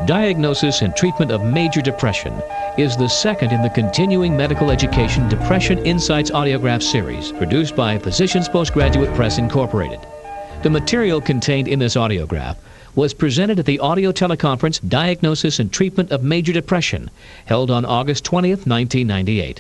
Diagnosis and Treatment of Major Depression is the second in the Continuing Medical Education Depression Insights Audiograph series, produced by Physicians Postgraduate Press Incorporated. The material contained in this audiograph was presented at the audio teleconference Diagnosis and Treatment of Major Depression, held on August 20th, 1998.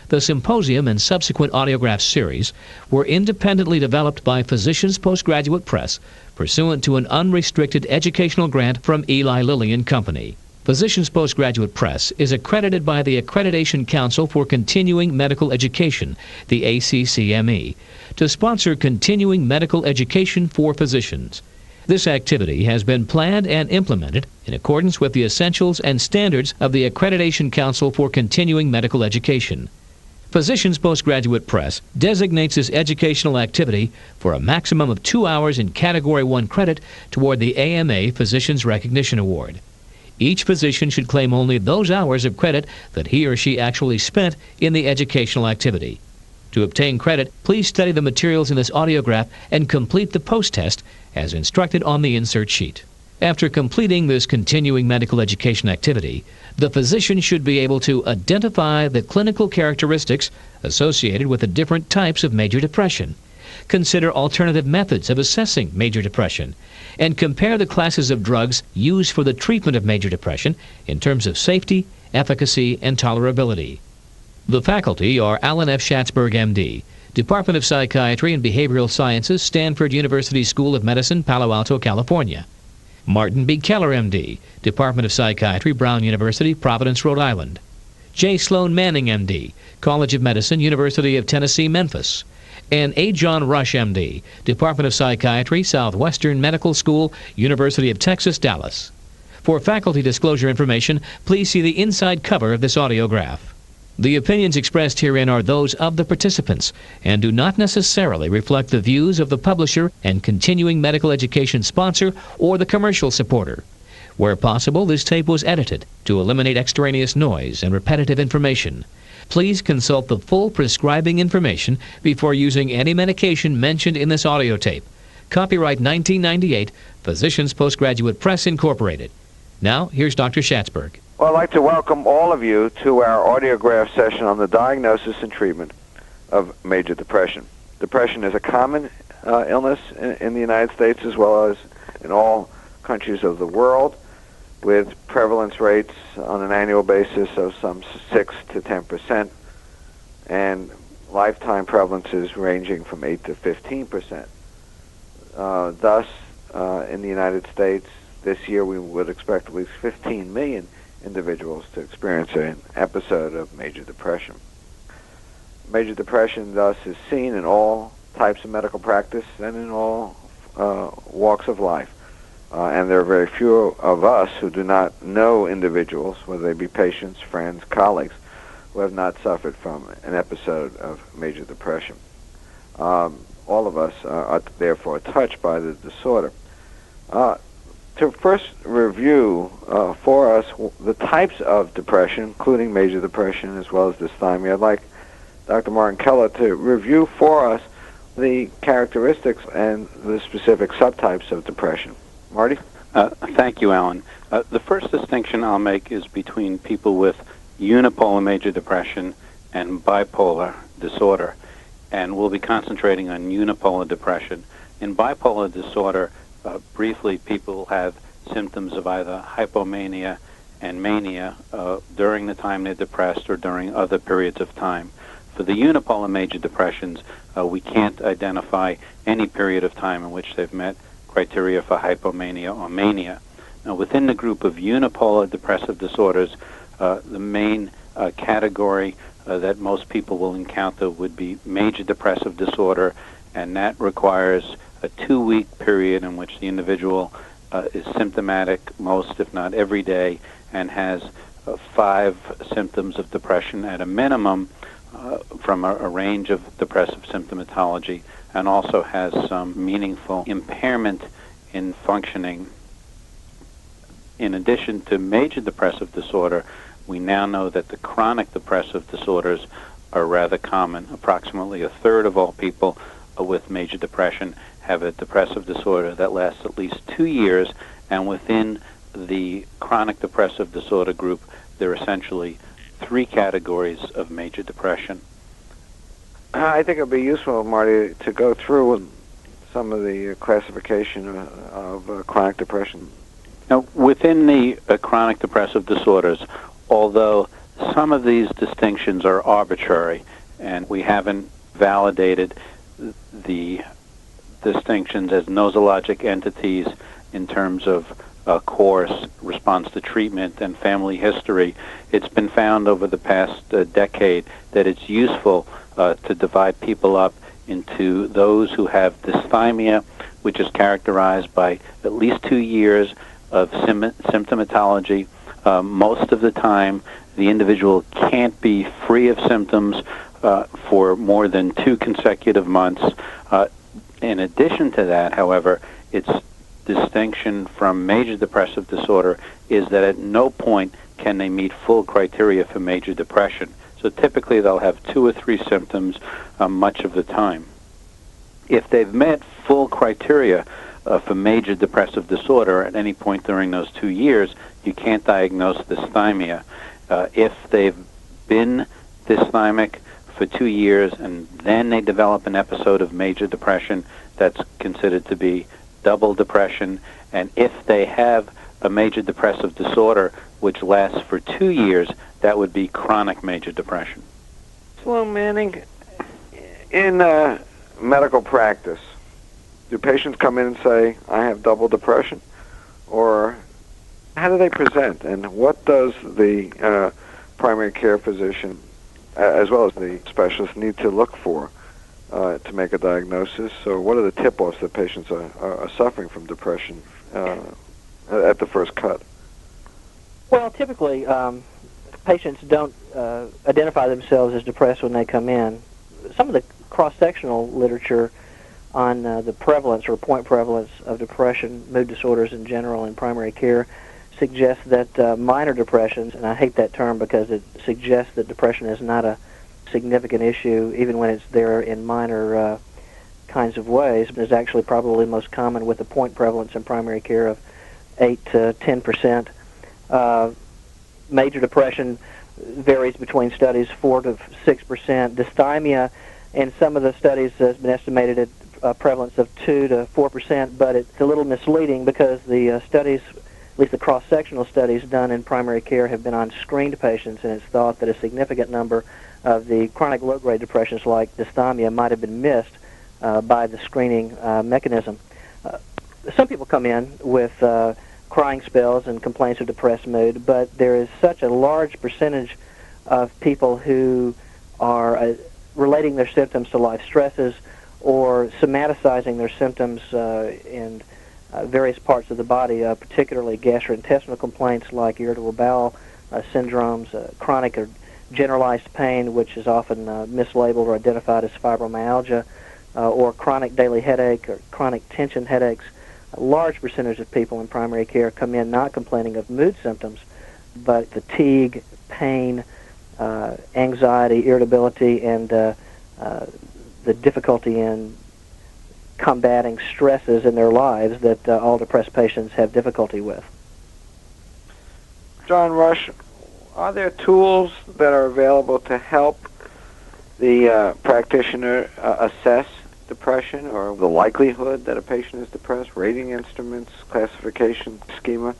The symposium and subsequent audiograph series were independently developed by Physicians Postgraduate Press pursuant to an unrestricted educational grant from Eli Lilly and Company. Physicians Postgraduate Press is accredited by the Accreditation Council for Continuing Medical Education, the ACCME, to sponsor continuing medical education for physicians. This activity has been planned and implemented in accordance with the essentials and standards of the Accreditation Council for Continuing Medical Education. Physicians Postgraduate Press designates this educational activity for a maximum of 2 hours in Category 1 credit toward the AMA Physicians Recognition Award. Each physician should claim only those hours of credit that he or she actually spent in the educational activity. To obtain credit, please study the materials in this audiograph and complete the post-test as instructed on the insert sheet. After completing this continuing medical education activity, the physician should be able to identify the clinical characteristics associated with the different types of major depression, consider alternative methods of assessing major depression, and compare the classes of drugs used for the treatment of major depression in terms of safety, efficacy, and tolerability. The faculty are Alan F. Schatzberg, M.D., Department of Psychiatry and Behavioral Sciences, Stanford University School of Medicine, Palo Alto, California. Martin B. Keller, M.D., Department of Psychiatry, Brown University, Providence, Rhode Island. J. Sloan Manning, M.D., College of Medicine, University of Tennessee, Memphis. And A. John Rush, M.D., Department of Psychiatry, Southwestern Medical School, University of Texas, Dallas. For faculty disclosure information, please see the inside cover of this audiograph. The opinions expressed herein are those of the participants and do not necessarily reflect the views of the publisher and continuing medical education sponsor or the commercial supporter. Where possible, this tape was edited to eliminate extraneous noise and repetitive information. Please consult the full prescribing information before using any medication mentioned in this audio tape. Copyright 1998, Physicians Postgraduate Press Incorporated. Now, here's Dr. Schatzberg. Well, I'd like to welcome all of you to our audiograph session on the diagnosis and treatment of major depression. Depression is a common illness in the United States as well as in all countries of the world, with prevalence rates on an annual basis of some 6 to 10%, and lifetime prevalences ranging from 8 to 15%. Thus, in the United States, this year we would expect at least 15 million individuals to experience an episode of major depression. Major depression, thus, is seen in all types of medical practice and in all walks of life. And there are very few of us who do not know individuals, whether they be patients, friends, colleagues, who have not suffered from an episode of major depression. All of us are therefore touched by the disorder. To first review for us the types of depression, including major depression as well as dysthymia, I'd like Dr. Martin Keller to review for us the characteristics and the specific subtypes of depression. Marty? Thank you, Alan. The first distinction I'll make is between people with unipolar major depression and bipolar disorder, and we'll be concentrating on unipolar depression. In bipolar disorder, briefly, people have symptoms of either hypomania and mania during the time they're depressed or during other periods of time. For the unipolar major depressions, we can't identify any period of time in which they've met criteria for hypomania or mania. Now, within the group of unipolar depressive disorders, the main category that most people will encounter would be major depressive disorder, and that requires a 2-week period in which the individual is symptomatic most, if not every day, and has 5 symptoms of depression at a minimum from a range of depressive symptomatology, and also has some meaningful impairment in functioning. In addition to major depressive disorder, we now know that the chronic depressive disorders are rather common. Approximately a third of all people with major depression have a depressive disorder that lasts at least 2 years, and within the chronic depressive disorder group, there are essentially three categories of major depression. I think it would be useful, Marty, to go through some of the classification of chronic depression. Now, within the chronic depressive disorders, although some of these distinctions are arbitrary, and we haven't validated the distinctions as nosologic entities in terms of course, response to treatment, and family history, it's been found over the past decade that it's useful to divide people up into those who have dysthymia, which is characterized by at least 2 years of symptomatology. Most of the time, the individual can't be free of symptoms for more than 2 consecutive months. In addition to that, however, its distinction from major depressive disorder is that at no point can they meet full criteria for major depression. So typically they'll have 2 or 3 symptoms much of the time. If they've met full criteria for major depressive disorder at any point during those 2 years, you can't diagnose dysthymia. If they've been dysthymic for 2 years and then they develop an episode of major depression, that's considered to be double depression. And if they have a major depressive disorder which lasts for 2 years, that would be chronic major depression. Sloan Manning, in medical practice, do patients come in and say, I have double depression? Or how do they present? And what does the primary care physician, as well as the specialist, need to look for to make a diagnosis? Or what are the tip-offs that patients are suffering from depression at the first cut? Well, typically, patients don't identify themselves as depressed when they come in. Some of the cross-sectional literature on the prevalence or point prevalence of depression, mood disorders in general in primary care, suggests that minor depressions, and I hate that term because it suggests that depression is not a significant issue even when it's there in minor kinds of ways, but is actually probably most common with a point prevalence in primary care of 8 to 10%. Major depression varies between studies, 4 to 6%. Dysthymia, in some of the studies, has been estimated at a prevalence of 2 to 4%, but it's a little misleading because the studies, at least the cross-sectional studies done in primary care, have been on screened patients, and it's thought that a significant number of the chronic low-grade depressions like dysthymia might have been missed by the screening mechanism. Some people come in with crying spells and complaints of depressed mood, but there is such a large percentage of people who are relating their symptoms to life stresses or somaticizing their symptoms in various parts of the body, particularly gastrointestinal complaints like irritable bowel syndromes, chronic or generalized pain, which is often mislabeled or identified as fibromyalgia, or chronic daily headache or chronic tension headaches. A large percentage of people in primary care come in not complaining of mood symptoms, but fatigue, pain, anxiety, irritability, and the difficulty in combating stresses in their lives that all depressed patients have difficulty with. John Rush, are there tools that are available to help the practitioner assess depression or the likelihood that a patient is depressed? Rating instruments, classification schema?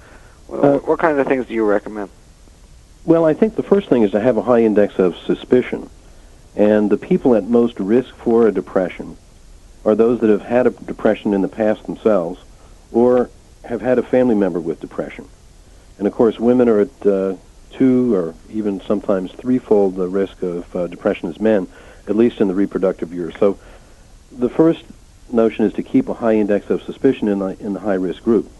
What kind of things do you recommend? Well, I think the first thing is to have a high index of suspicion. And the people at most risk for a depression are those that have had a depression in the past themselves or have had a family member with depression. And of course, women are at 2 or even sometimes 3-fold the risk of depression as men, at least in the reproductive years. So the first notion is to keep a high index of suspicion in the high-risk group.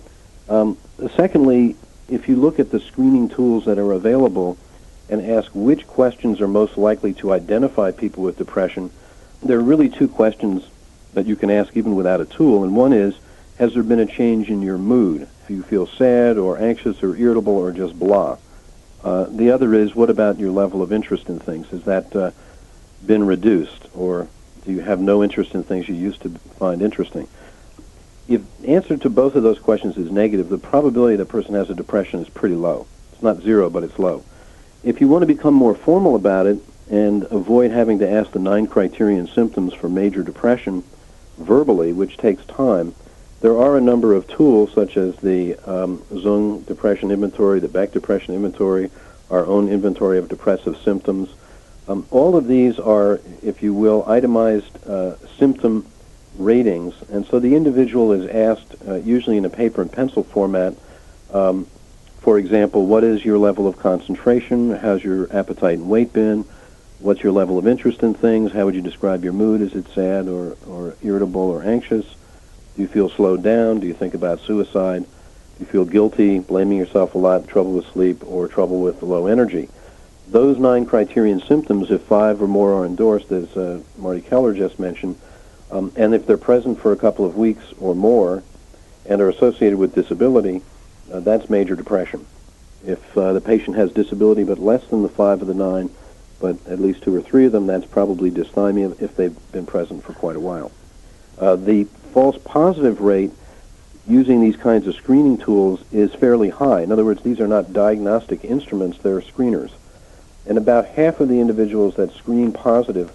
Secondly, if you look at the screening tools that are available and ask which questions are most likely to identify people with depression, there are really 2 questions that you can ask even without a tool, and one is, has there been a change in your mood? Do you feel sad or anxious or irritable or just blah? The other is, what about your level of interest in things? Has that been reduced, or do you have no interest in things you used to find interesting? If the answer to both of those questions is negative, the probability that a person has a depression is pretty low. It's not zero, but it's low. If you want to become more formal about it and avoid having to ask the 9 criterion symptoms for major depression verbally, which takes time, there are a number of tools such as the Zung Depression Inventory, the Beck Depression Inventory, our own inventory of depressive symptoms. All of these are, if you will, itemized symptom ratings, and so the individual is asked, usually in a paper and pencil format, for example, what is your level of concentration? How's your appetite and weight been? What's your level of interest in things? How would you describe your mood? Is it sad or irritable or anxious? Do you feel slowed down? Do you think about suicide? Do you feel guilty, blaming yourself a lot, trouble with sleep, or trouble with low energy? Those 9 criterion symptoms, if 5 or more are endorsed, as Marty Keller just mentioned, and if they're present for a couple of weeks or more and are associated with disability, that's major depression. If the patient has disability but less than the 5 of the 9, but at least 2 or 3 of them, that's probably dysthymia if they've been present for quite a while. The false positive rate using these kinds of screening tools is fairly high. In other words, these are not diagnostic instruments, they're screeners. And about half of the individuals that screen positive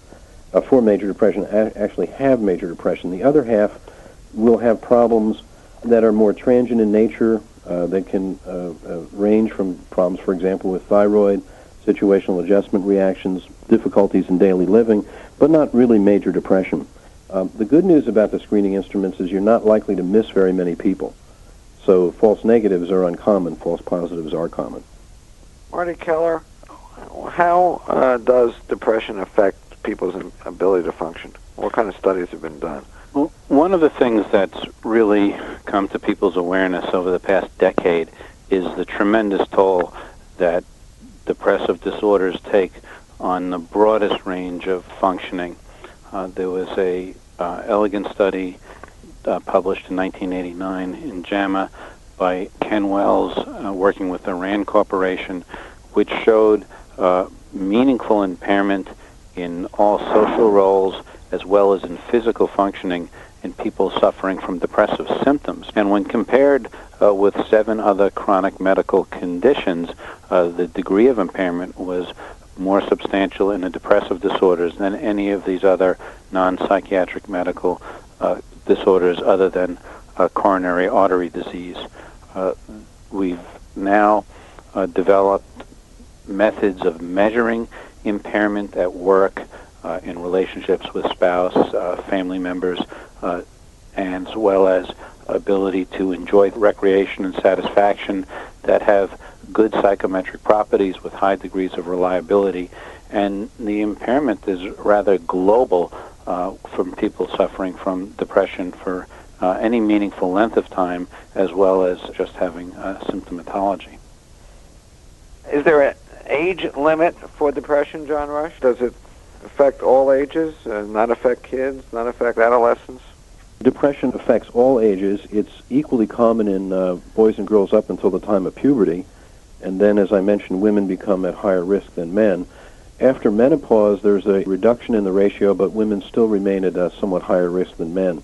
for major depression actually have major depression. The other half will have problems that are more transient in nature, that can range from problems, for example, with thyroid, situational adjustment reactions, difficulties in daily living, but not really major depression. The good news about the screening instruments is you're not likely to miss very many people. So false negatives are uncommon, false positives are common. Marty Keller, how does depression affect people's ability to function? What kind of studies have been done? Well, one of the things that's really come to people's awareness over the past decade is the tremendous toll that depressive disorders take on the broadest range of functioning. There was a elegant study published in 1989 in JAMA by Ken Wells, working with the RAND Corporation, which showed meaningful impairment in all social roles as well as in physical functioning in people suffering from depressive symptoms. And when compared with 7 other chronic medical conditions, the degree of impairment was more substantial in the depressive disorders than any of these other non-psychiatric medical disorders other than coronary artery disease. We've now developed methods of measuring impairment at work, in relationships with spouse, family members, and as well as ability to enjoy recreation and satisfaction that have good psychometric properties with high degrees of reliability. And the impairment is rather global from people suffering from depression for any meaningful length of time, as well as just having symptomatology. Is there an age limit for depression, John Rush? Does it affect all ages, not affect kids, not affect adolescents? Depression affects all ages. It's equally common in boys and girls up until the time of puberty, and then, as I mentioned, women become at higher risk than men. After menopause, there's a reduction in the ratio, but women still remain at a somewhat higher risk than men.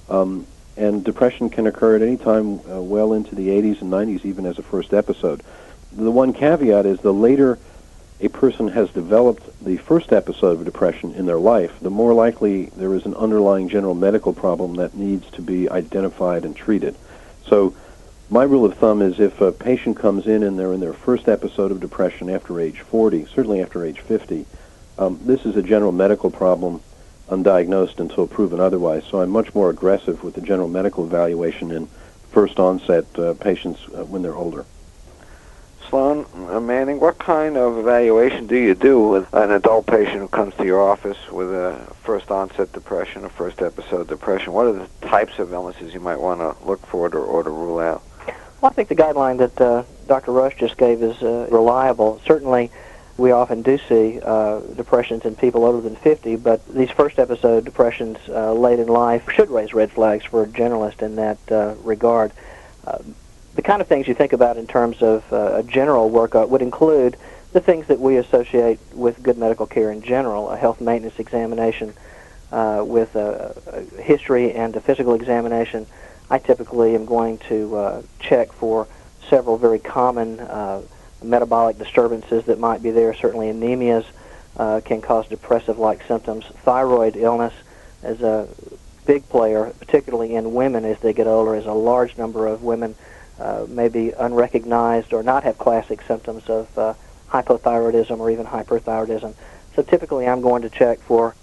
And depression can occur at any time well into the 80s and 90s, even as a first episode. The one caveat is the later a person has developed the first episode of depression in their life, the more likely there is an underlying general medical problem that needs to be identified and treated. So my rule of thumb is if a patient comes in and they're in their first episode of depression after age 40, certainly after age 50, this is a general medical problem undiagnosed until proven otherwise. So I'm much more aggressive with the general medical evaluation in first onset patients when they're older. Sloan Manning, what kind of evaluation do you do with an adult patient who comes to your office with a first onset depression, a first episode depression? What are the types of illnesses you might want to look for or to rule out? Well, I think the guideline that Dr. Rush just gave is reliable. Certainly, we often do see depressions in people older than 50, but these first episode depressions late in life should raise red flags for a generalist in that regard. The kind of things you think about in terms of a general workup would include the things that we associate with good medical care in general, a health maintenance examination with a history and a physical examination, I typically am going to check for several very common metabolic disturbances that might be there. Certainly anemias can cause depressive-like symptoms. Thyroid illness is a big player, particularly in women as they get older, as a large number of women may be unrecognized or not have classic symptoms of hypothyroidism or even hyperthyroidism. So typically I'm going to check for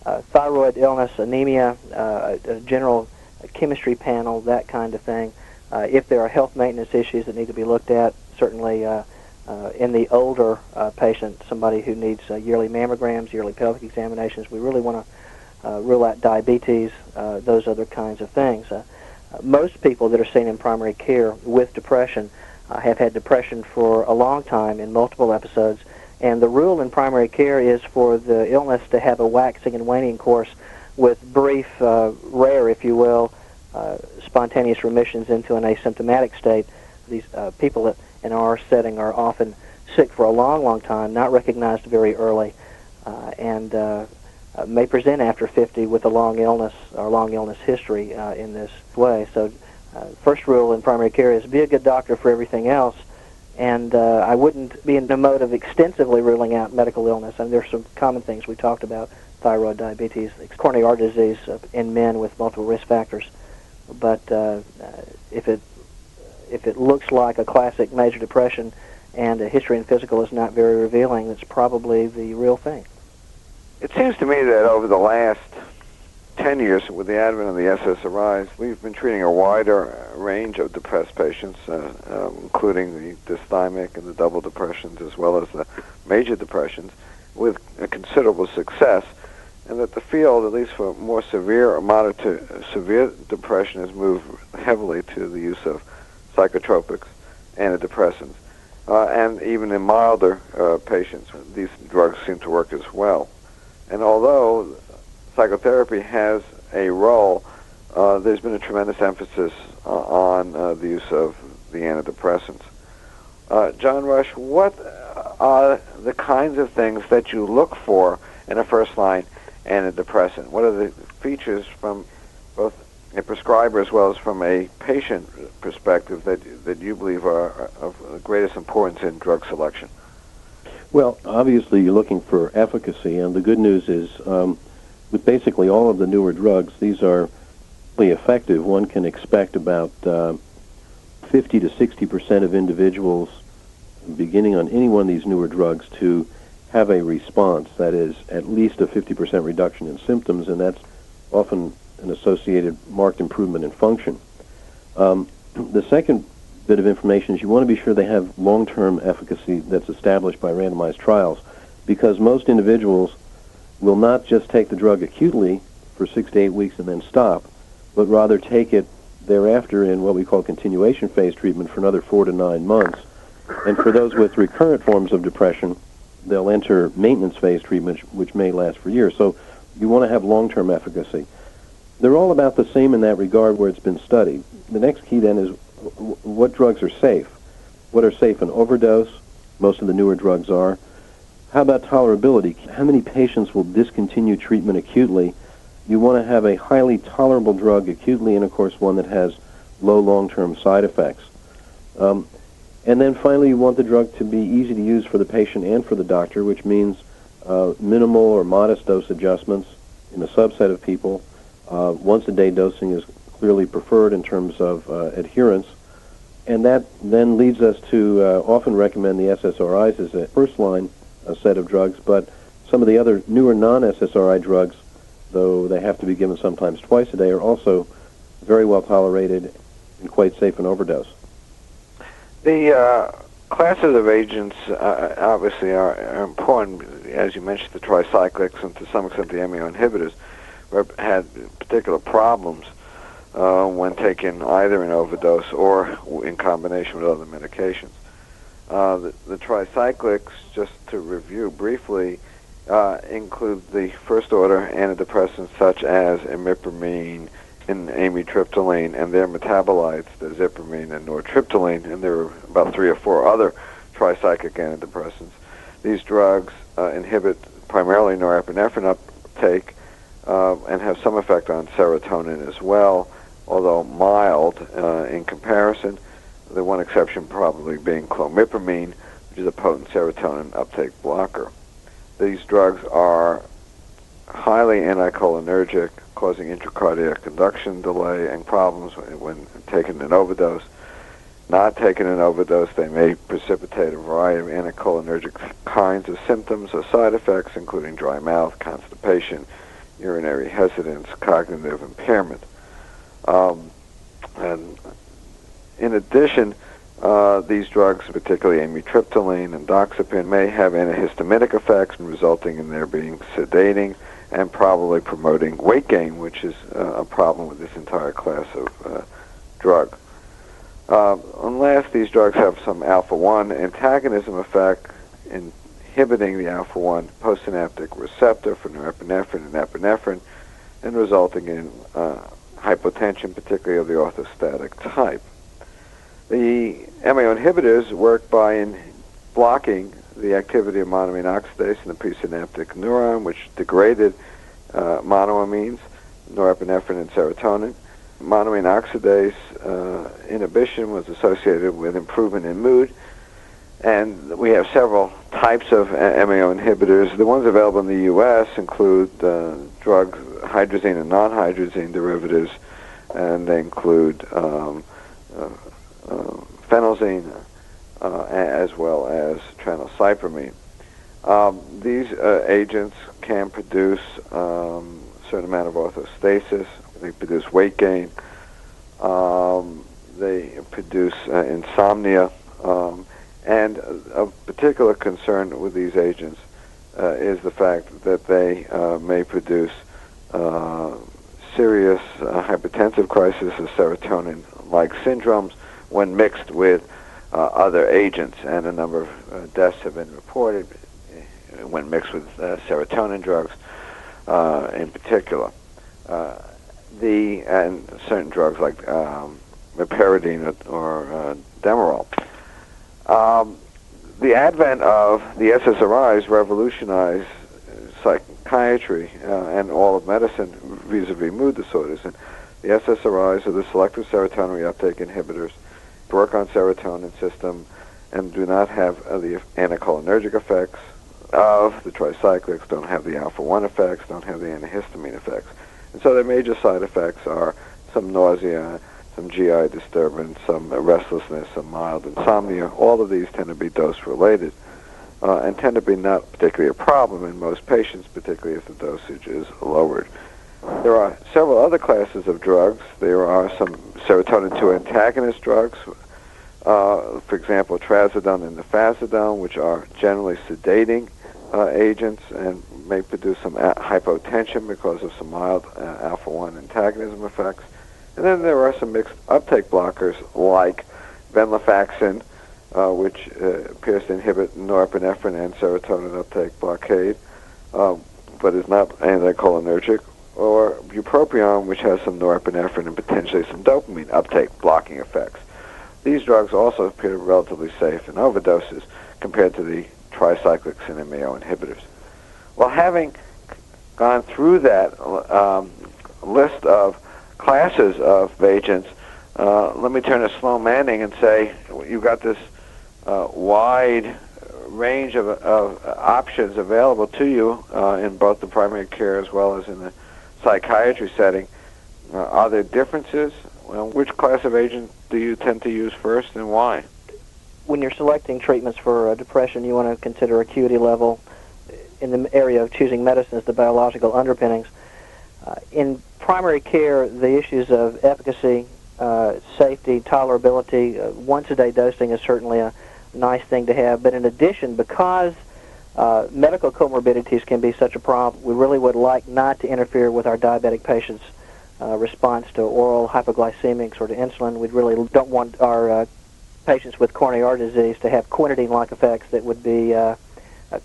thyroid illness, anemia, a general chemistry panel, that kind of thing. If there are health maintenance issues that need to be looked at, certainly in the older patient, somebody who needs yearly mammograms, yearly pelvic examinations, we really want to rule out diabetes, those other kinds of things. Most people that are seen in primary care with depression have had depression for a long time in multiple episodes, and the rule in primary care is for the illness to have a waxing and waning course with brief, rare, if you will, spontaneous remissions into an asymptomatic state. These people that in our setting are often sick for a long, long time, not recognized very early, and may present after 50 with a long illness or long illness history in this way. So first rule in primary care is be a good doctor for everything else, and I wouldn't be in the mode of extensively ruling out medical illness. And there's some common things we talked about: thyroid, diabetes, coronary artery disease in men with multiple risk factors. But if it looks like a classic major depression and a history and physical is not very revealing, that's probably the real thing. It seems to me that over the last 10 years, with the advent of the SSRIs, we've been treating a wider range of depressed patients, including the dysthymic and the double depressions, as well as the major depressions, with a considerable success, and that the field, at least for more severe or moderate to severe depression, has moved heavily to the use of psychotropics, antidepressants, and even in milder patients, these drugs seem to work as well. And although psychotherapy has a role, there's been a tremendous emphasis on the use of the antidepressants. John Rush, what are the kinds of things that you look for in a first-line antidepressant? What are the features from both a prescriber as well as from a patient perspective that you believe are of the greatest importance in drug selection? Well, obviously you're looking for efficacy, and the good news is with basically all of the newer drugs, these are really effective. One can expect about 50 to 60% of individuals beginning on any one of these newer drugs to have a response, that is at least a 50% reduction in symptoms, and that's often an associated marked improvement in function. The second bit of information is you want to be sure they have long-term efficacy that's established by randomized trials, because most individuals will not just take the drug acutely for 6 to 8 weeks and then stop, but rather take it thereafter in what we call continuation phase treatment for another 4 to 9 months. And for those with recurrent forms of depression, they'll enter maintenance phase treatment, which may last for years. So you want to have long-term efficacy. They're all about the same in that regard where it's been studied. The next key then is what drugs are safe? What are safe in overdose? Most of the newer drugs are. How about tolerability? How many patients will discontinue treatment acutely? You want to have a highly tolerable drug acutely, and of course one that has low long-term side effects. And then finally you want the drug to be easy to use for the patient and for the doctor, which means minimal or modest dose adjustments in a subset of people. Once-a-day dosing is clearly preferred in terms of adherence, and that then leads us to often recommend the SSRIs as a first-line set of drugs, but some of the other newer non-SSRI drugs, though they have to be given sometimes twice a day, are also very well tolerated and quite safe in overdose. The classes of agents obviously are important. As you mentioned, the tricyclics and to some extent the MAO inhibitors had particular problems when taken either in overdose or in combination with other medications. The tricyclics, just to review briefly, include the first-order antidepressants such as imipramine and amitriptyline and their metabolites, the zipramine and nortriptyline, and there are about 3 or 4 other tricyclic antidepressants. These drugs inhibit primarily norepinephrine uptake and have some effect on serotonin as well, although mild in comparison, the one exception probably being clomipramine, which is a potent serotonin uptake blocker. These drugs are highly anticholinergic, causing intracardiac conduction delay and problems when taken in overdose. Not taken in overdose, they may precipitate a variety of anticholinergic kinds of symptoms or side effects, including dry mouth, constipation, urinary hesitance, cognitive impairment. And in addition, these drugs, particularly amitriptyline and doxepin, may have antihistaminic effects, resulting in their being sedating and probably promoting weight gain, which is a problem with this entire class of drug. Unless these drugs have some alpha-1 antagonism effect, inhibiting the alpha-1 postsynaptic receptor for norepinephrine and epinephrine, and resulting in hypotension, particularly of the orthostatic type. The MAO inhibitors work by blocking the activity of monoamine oxidase in the presynaptic neuron, which degraded monoamines, norepinephrine and serotonin. Monoamine oxidase inhibition was associated with improvement in mood, and we have several types of MAO inhibitors. The ones available in the U.S. include drugs, hydrazine and non-hydrazine derivatives, and they include phenelzine as well as tranylcypromine. These agents can produce a certain amount of orthostasis. They produce weight gain. They produce insomnia. And of particular concern with these agents is the fact that they may produce serious hypertensive crisis of serotonin-like syndromes when mixed with other agents, and a number of deaths have been reported when mixed with serotonin drugs in particular. And certain drugs like meperidine or Demerol. The advent of the SSRIs revolutionized psychiatry and all of medicine vis-a-vis mood disorders. And the SSRIs are the selective serotonin reuptake inhibitors, work on serotonin system, and do not have the anticholinergic effects of the tricyclics, don't have the alpha-1 effects, don't have the antihistamine effects. And so their major side effects are some nausea, some GI disturbance, some restlessness, some mild insomnia. All of these tend to be dose-related and tend to be not particularly a problem in most patients, particularly if the dosage is lowered. There are several other classes of drugs. There are some serotonin 2 antagonist drugs, for example, trazodone and nifazodone, which are generally sedating agents and may produce some hypotension because of some mild alpha-1 antagonism effects. And then there are some mixed uptake blockers like venlafaxine, which appears to inhibit norepinephrine and serotonin uptake blockade, but is not anticholinergic, or bupropion, which has some norepinephrine and potentially some dopamine uptake blocking effects. These drugs also appear relatively safe in overdoses compared to the tricyclics and MAO inhibitors. Well, having gone through that list of classes of agents, let me turn to Sloan Manning and say you've got this wide range of options available to you in both the primary care as well as in the psychiatry setting. Are there differences? Well, which class of agent do you tend to use first, and why? When you're selecting treatments for depression, you want to consider acuity level. In the area of choosing medicines, the biological underpinnings. In primary care, the issues of efficacy, safety, tolerability, once-a-day dosing is certainly a nice thing to have. But in addition, because medical comorbidities can be such a problem, we really would like not to interfere with our diabetic patients' response to oral hypoglycemics or to insulin. We really don't want our patients with coronary artery disease to have quinidine-like effects that would be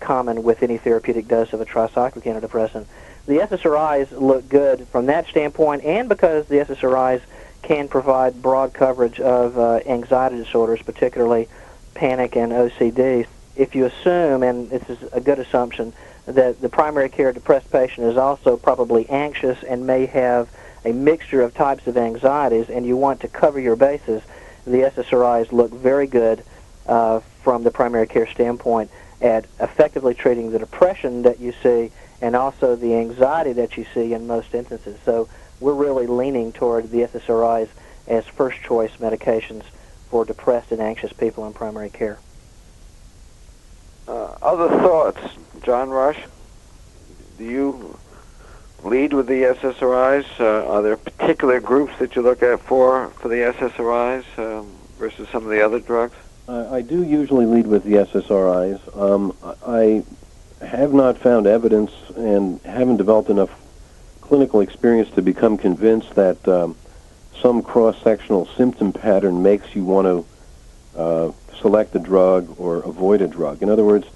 common with any therapeutic dose of a tricyclic antidepressant. The SSRIs look good from that standpoint, and because the SSRIs can provide broad coverage of anxiety disorders, particularly panic and OCD. If you assume, and this is a good assumption, that the primary care depressed patient is also probably anxious and may have a mixture of types of anxieties and you want to cover your bases, the SSRIs look very good from the primary care standpoint at effectively treating the depression that you see and also the anxiety that you see in most instances. So we're really leaning toward the SSRIs as first choice medications for depressed and anxious people in primary care. Other thoughts? John Rush, do you lead with the SSRIs? Are there particular groups that you look at for the SSRIs versus some of the other drugs? I do usually lead with the SSRIs. I have not found evidence and haven't developed enough clinical experience to become convinced that some cross-sectional symptom pattern makes you want to select a drug or avoid a drug. In other words,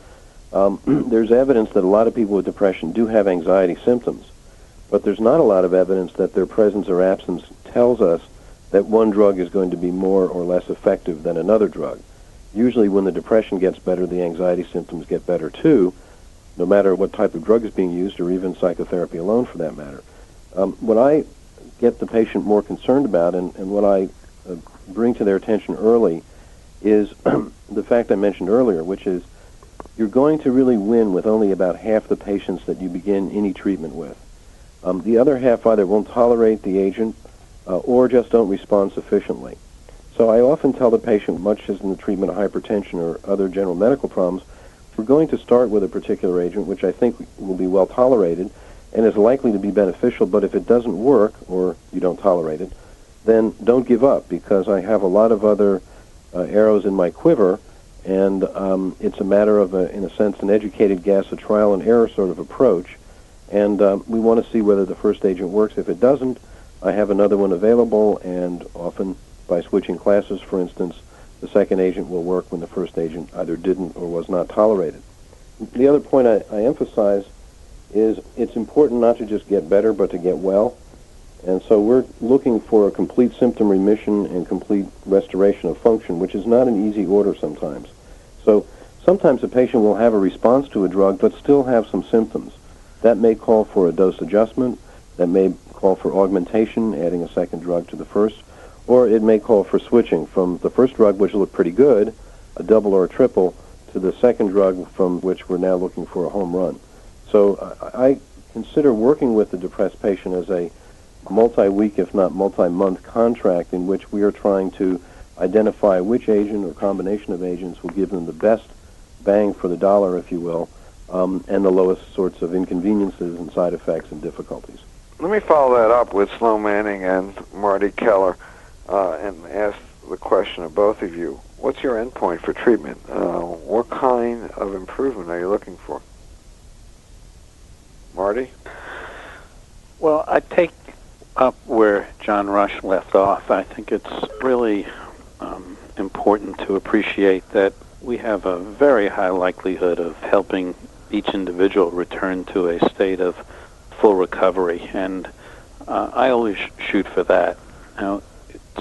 there's evidence that a lot of people with depression do have anxiety symptoms, but there's not a lot of evidence that their presence or absence tells us that one drug is going to be more or less effective than another drug. Usually when the depression gets better, the anxiety symptoms get better too, no matter what type of drug is being used or even psychotherapy alone for that matter. What I get the patient more concerned about and what I bring to their attention early is the fact I mentioned earlier, which is you're going to really win with only about half the patients that you begin any treatment with. The other half either won't tolerate the agent or just don't respond sufficiently. So I often tell the patient, much as in the treatment of hypertension or other general medical problems, we're going to start with a particular agent which I think will be well tolerated and is likely to be beneficial, but if it doesn't work or you don't tolerate it, then don't give up, because I have a lot of other arrows in my quiver, and it's a matter of, in a sense, an educated guess, a trial and error sort of approach, and we want to see whether the first agent works. If it doesn't, I have another one available, and often by switching classes, for instance, the second agent will work when the first agent either didn't or was not tolerated. The other point I emphasize is it's important not to just get better, but to get well. And so we're looking for a complete symptom remission and complete restoration of function, which is not an easy order sometimes. So sometimes a patient will have a response to a drug, but still have some symptoms. That may call for a dose adjustment. That may call for augmentation, adding a second drug to the first. Or it may call for switching from the first drug, which looked pretty good, a double or a triple, to the second drug from which we're now looking for a home run. So I consider working with the depressed patient as a multi-week, if not multi-month contract in which we are trying to identify which agent or combination of agents will give them the best bang for the dollar, if you will, and the lowest sorts of inconveniences and side effects and difficulties. Let me follow that up with Sloan Manning and Marty Keller and ask the question of both of you. What's your endpoint for treatment? What kind of improvement are you looking for? Marty? Well, I take up where John Rush left off. I think it's really important to appreciate that we have a very high likelihood of helping each individual return to a state of full recovery, and I always shoot for that. Now,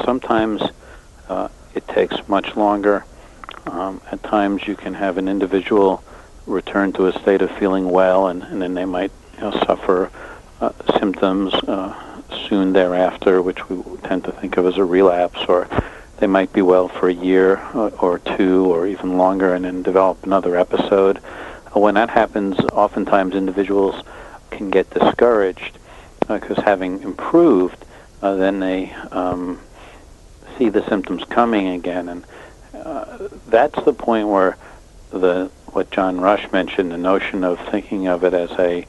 sometimes it takes much longer. At times you can have an individual return to a state of feeling well, and then they might suffer symptoms soon thereafter, which we tend to think of as a relapse, or they might be well for a year or two or even longer and then develop another episode. When that happens, oftentimes individuals can get discouraged because having improved, then they see the symptoms coming again, and that's the point where what John Rush mentioned, the notion of thinking of it as a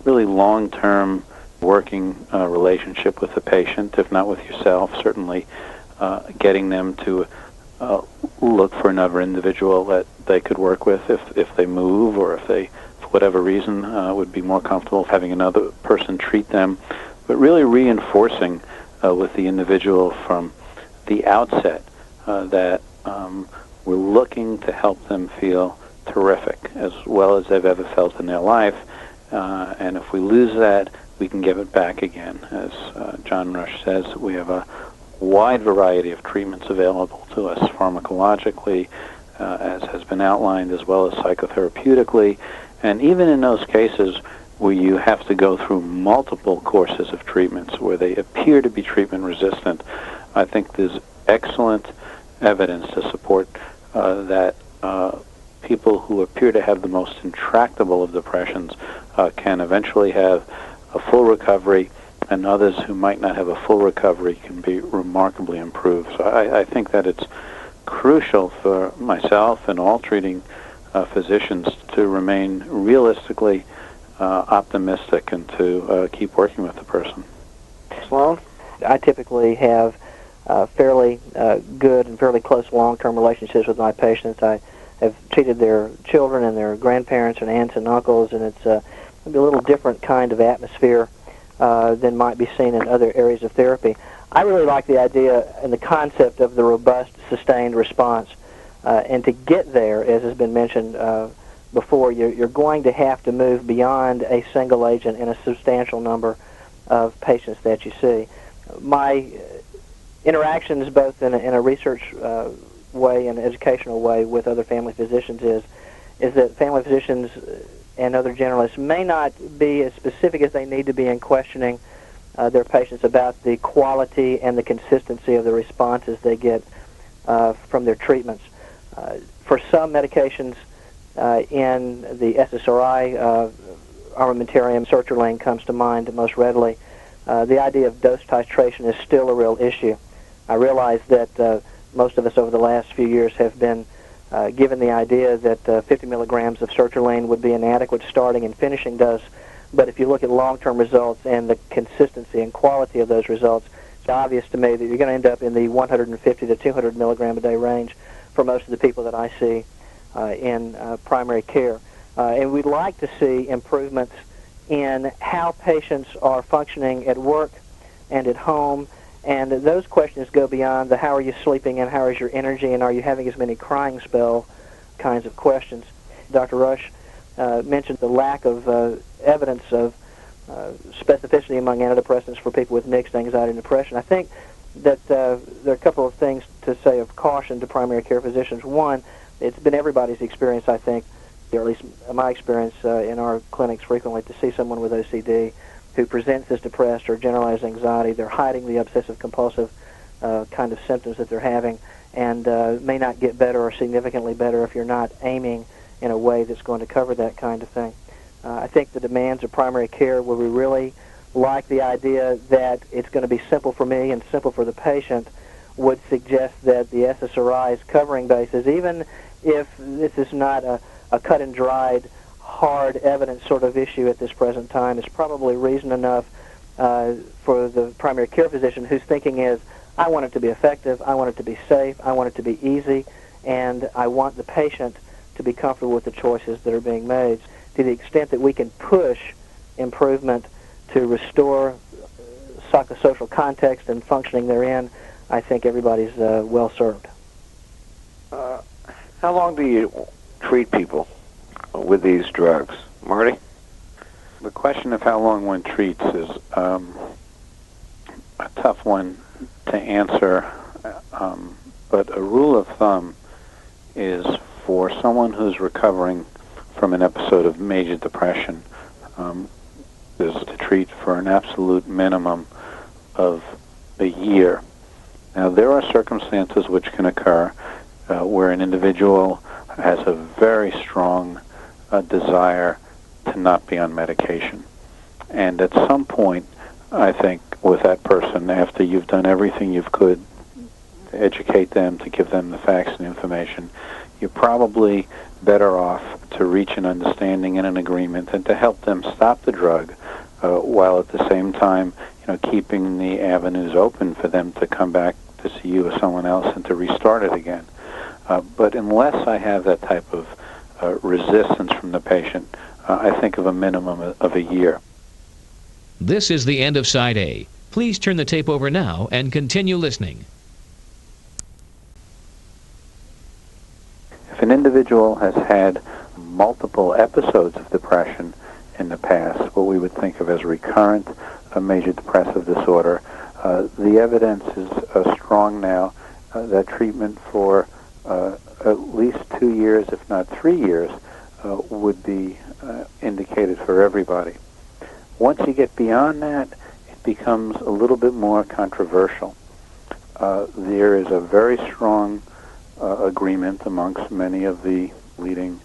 really long-term working relationship with the patient, if not with yourself, certainly getting them to look for another individual that they could work with if they move, or if they, for whatever reason, would be more comfortable having another person treat them, but really reinforcing with the individual from the outset that we're looking to help them feel terrific, as well as they've ever felt in their life, and if we lose that, we can give it back again. As John Rush says, we have a wide variety of treatments available to us pharmacologically, as has been outlined, as well as psychotherapeutically. And even in those cases where you have to go through multiple courses of treatments where they appear to be treatment resistant, I think there's excellent evidence to support that people who appear to have the most intractable of depressions can eventually have a full recovery, and others who might not have a full recovery can be remarkably improved. So I think that it's crucial for myself and all treating physicians to remain realistically optimistic and to keep working with the person. Sloan? I typically have fairly good and fairly close long-term relationships with my patients. I have treated their children and their grandparents and aunts and uncles, and it's maybe a little different kind of atmosphere than might be seen in other areas of therapy. I really like the idea and the concept of the robust, sustained response. And to get there, as has been mentioned before, you're going to have to move beyond a single agent in a substantial number of patients that you see. My interactions, both in a research way and educational way with other family physicians, is that family physicians and other generalists may not be as specific as they need to be in questioning their patients about the quality and the consistency of the responses they get from their treatments. For some medications in the SSRI armamentarium, sertraline comes to mind most readily. The idea of dose titration is still a real issue. I realize that most of us over the last few years have been given the idea that 50 milligrams of sertraline would be an adequate starting and finishing dose, but if you look at long-term results and the consistency and quality of those results, it's obvious to me that you're going to end up in the 150 to 200 milligram a day range for most of the people that I see in primary care. And we'd like to see improvements in how patients are functioning at work and at home, and those questions go beyond the how are you sleeping and how is your energy and are you having as many crying spell kinds of questions. Dr. Rush mentioned the lack of evidence of specificity among antidepressants for people with mixed anxiety and depression. I think that there are a couple of things to say of caution to primary care physicians. One, it's been everybody's experience, I think, or at least my experience in our clinics frequently, to see someone with OCD who presents as depressed or generalized anxiety. They're hiding the obsessive-compulsive kind of symptoms that they're having, and may not get better or significantly better if you're not aiming in a way that's going to cover that kind of thing. I think the demands of primary care, where we really like the idea that it's going to be simple for me and simple for the patient, would suggest that the SSRI's covering basis, even if this is not a cut-and-dried, hard evidence sort of issue at this present time, is probably reason enough for the primary care physician whose thinking is, I want it to be effective, I want it to be safe, I want it to be easy, and I want the patient to be comfortable with the choices that are being made. To the extent that we can push improvement to restore psychosocial context and functioning therein, I think everybody's well served. How long do you treat people with these drugs? Marty? The question of how long one treats is a tough one to answer, but a rule of thumb is for someone who's recovering from an episode of major depression, is to treat for an absolute minimum of a year. Now, there are circumstances which can occur where an individual has a very strong desire to not be on medication. And at some point, I think, with that person, after you've done everything you could to educate them, to give them the facts and information, you're probably better off to reach an understanding and an agreement and to help them stop the drug while at the same time, keeping the avenues open for them to come back to see you or someone else and to restart it again. But unless I have that type of resistance from the patient, I think of a minimum of a year. This is the end of Side A. Please turn the tape over now and continue listening. If an individual has had multiple episodes of depression in the past, what we would think of as recurrent major depressive disorder, the evidence is strong now that treatment for at least 2 years, if not 3 years, would be indicated for everybody. Once you get beyond that, it becomes a little bit more controversial. There is a very strong agreement amongst many of the leading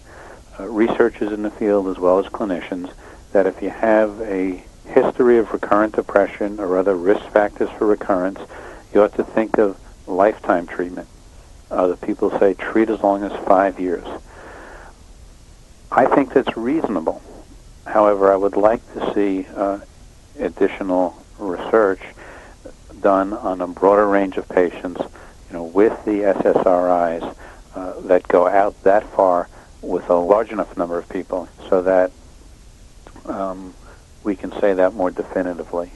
researchers in the field as well as clinicians that if you have a history of recurrent depression or other risk factors for recurrence, you ought to think of lifetime treatment. The people say treat as long as 5 years. I think that's reasonable. However, I would like to see additional research done on a broader range of patients, with the SSRIs that go out that far with a large enough number of people so that we can say that more definitively.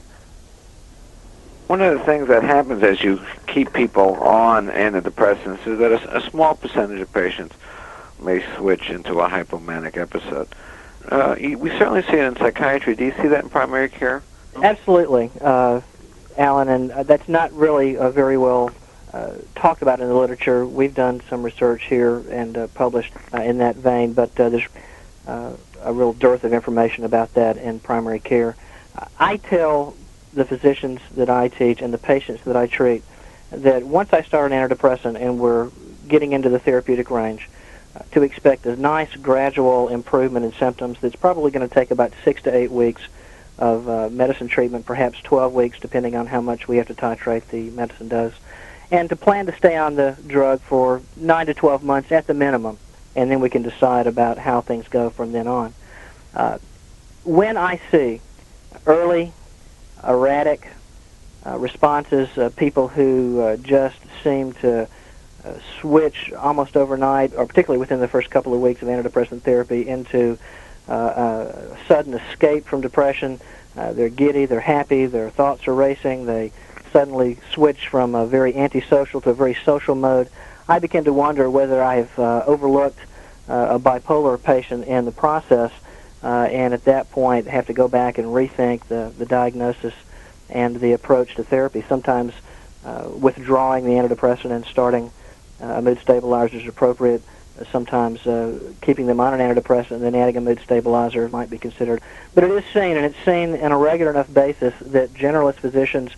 One of the things that happens as you keep people on antidepressants is that a small percentage of patients may switch into a hypomanic episode. We certainly see it in psychiatry. Do you see that in primary care? Absolutely, Alan, and that's not really very well talked about in the literature. We've done some research here and published in that vein, but there's a real dearth of information about that in primary care. I tell the physicians that I teach and the patients that I treat that once I start an antidepressant and we're getting into the therapeutic range, to expect a nice gradual improvement in symptoms that's probably going to take about 6 to 8 weeks of medicine treatment, perhaps 12 weeks, depending on how much we have to titrate the medicine does, and to plan to stay on the drug for 9 to 12 months at the minimum, and then we can decide about how things go from then on. When I see early, erratic responses, people who just seem to switch almost overnight, or particularly within the first couple of weeks of antidepressant therapy, into a sudden escape from depression. They're giddy, they're happy, their thoughts are racing, they suddenly switch from a very antisocial to a very social mode. I begin to wonder whether I've overlooked a bipolar patient in the process, and at that point have to go back and rethink the diagnosis and the approach to therapy. Sometimes withdrawing the antidepressant and starting a mood stabilizer is appropriate. Sometimes keeping them on an antidepressant and then adding a mood stabilizer might be considered. But it is seen, and it's seen on a regular enough basis, that generalist physicians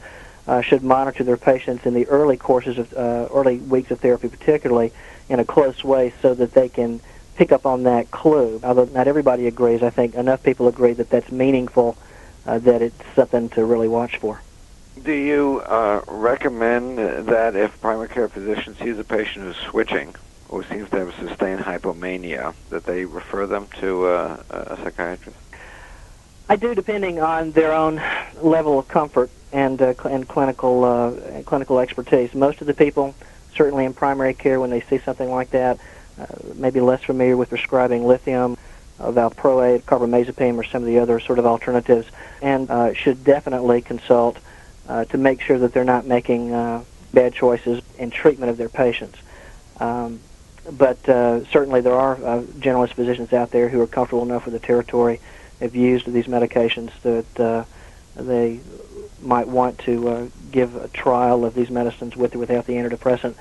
should monitor their patients in the early courses of early weeks of therapy, particularly in a close way, so that they can pick up on that clue. Although not everybody agrees, I think enough people agree that that's meaningful, that it's something to really watch for. Do you recommend that if primary care physician sees a patient who's switching or seems to have sustained hypomania, that they refer them to a psychiatrist? I do, depending on their own level of comfort and clinical expertise. Most of the people, certainly in primary care, when they see something like that, maybe less familiar with prescribing lithium, valproate, carbamazepine, or some of the other sort of alternatives, and should definitely consult to make sure that they're not making bad choices in treatment of their patients. But certainly there are generalist physicians out there who are comfortable enough with the territory, have used these medications, that they might want to give a trial of these medicines with or without the antidepressant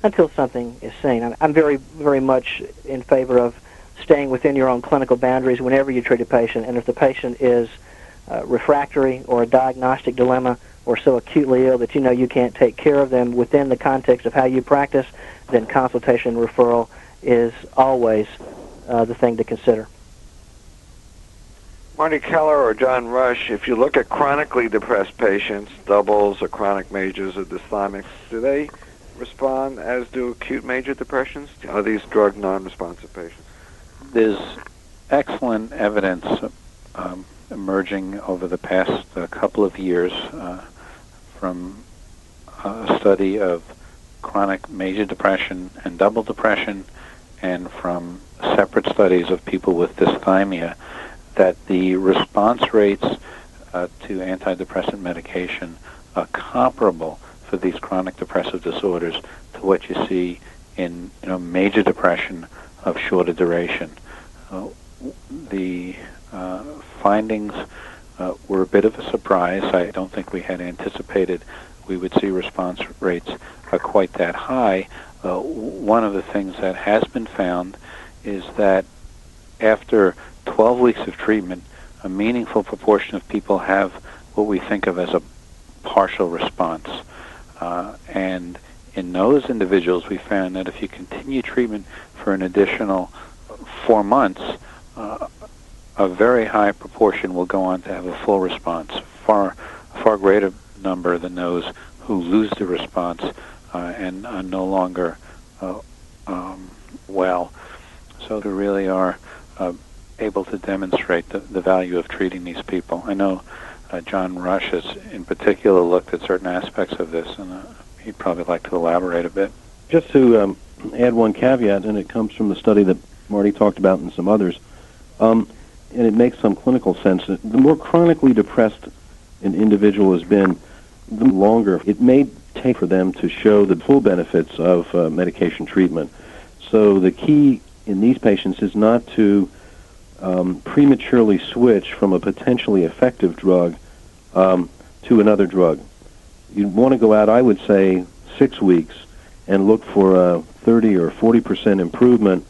until something is seen. I'm very, very much in favor of staying within your own clinical boundaries whenever you treat a patient, and if the patient is refractory or a diagnostic dilemma or so acutely ill that you know you can't take care of them within the context of how you practice, then consultation and referral is always the thing to consider. Marty Keller or John Rush, if you look at chronically depressed patients, doubles or chronic majors or dysthymics, do they respond as do acute major depressions? Are these drug non-responsive patients? There's excellent evidence emerging over the past couple of years from a study of chronic major depression and double depression, and from separate studies of people with dysthymia, that the response rates to antidepressant medication are comparable for these chronic depressive disorders to what you see in major depression of shorter duration. The findings were a bit of a surprise. I don't think we had anticipated we would see response rates quite that high. One of the things that has been found is that after 12 weeks of treatment, a meaningful proportion of people have what we think of as a partial response. And in those individuals, we found that if you continue treatment for an additional 4 months, a very high proportion will go on to have a full response, far greater number than those who lose the response and are no longer well. So we really are able to demonstrate the value of treating these people. I know John Rush has in particular looked at certain aspects of this, and he'd probably like to elaborate a bit. Just to add one caveat, and it comes from the study that Marty talked about and some others, and it makes some clinical sense. The more chronically depressed an individual has been, the longer it may take for them to show the full benefits of medication treatment. So the key in these patients is not to prematurely switch from a potentially effective drug to another drug. You'd want to go out, I would say, 6 weeks and look for a 30 or 40% improvement,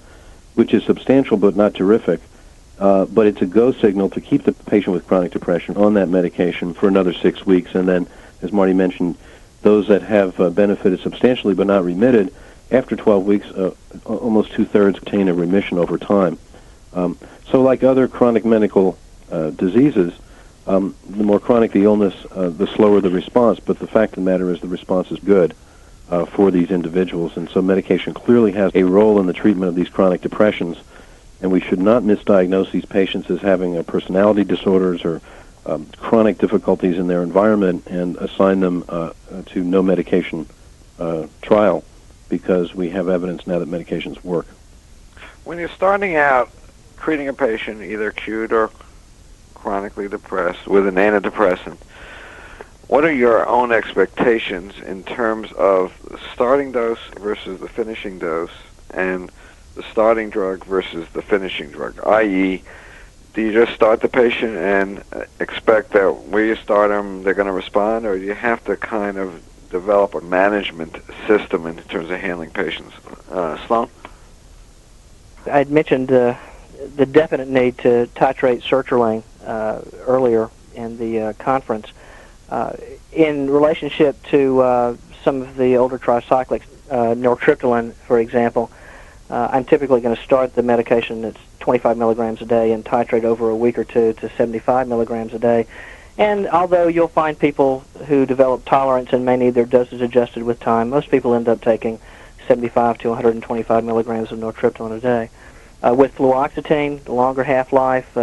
which is substantial but not terrific. But it's a go signal to keep the patient with chronic depression on that medication for another 6 weeks. And then, as Marty mentioned, those that have benefited substantially but not remitted, after 12 weeks, almost two-thirds attain a remission over time. So like other chronic medical diseases, the more chronic the illness, the slower the response. But the fact of the matter is the response is good for these individuals. And so medication clearly has a role in the treatment of these chronic depressions. And we should not misdiagnose these patients as having personality disorders or chronic difficulties in their environment and assign them to no medication trial, because we have evidence now that medications work. When you're starting out treating a patient, either acute or chronically depressed, with an antidepressant, what are your own expectations in terms of the starting dose versus the finishing dose, and the starting drug versus the finishing drug? I.e., do you just start the patient and expect that where you start them, they're going to respond, or do you have to kind of develop a management system in terms of handling patients? Sloan? I had mentioned the definite need to titrate sertraline earlier in the conference. In relationship to some of the older tricyclics, nortriptyline, for example, I'm typically going to start the medication that's 25 milligrams a day and titrate over a week or two to 75 milligrams a day. And although you'll find people who develop tolerance and may need their doses adjusted with time, most people end up taking 75 to 125 milligrams of nortriptyline a day. With fluoxetine, the longer half-life,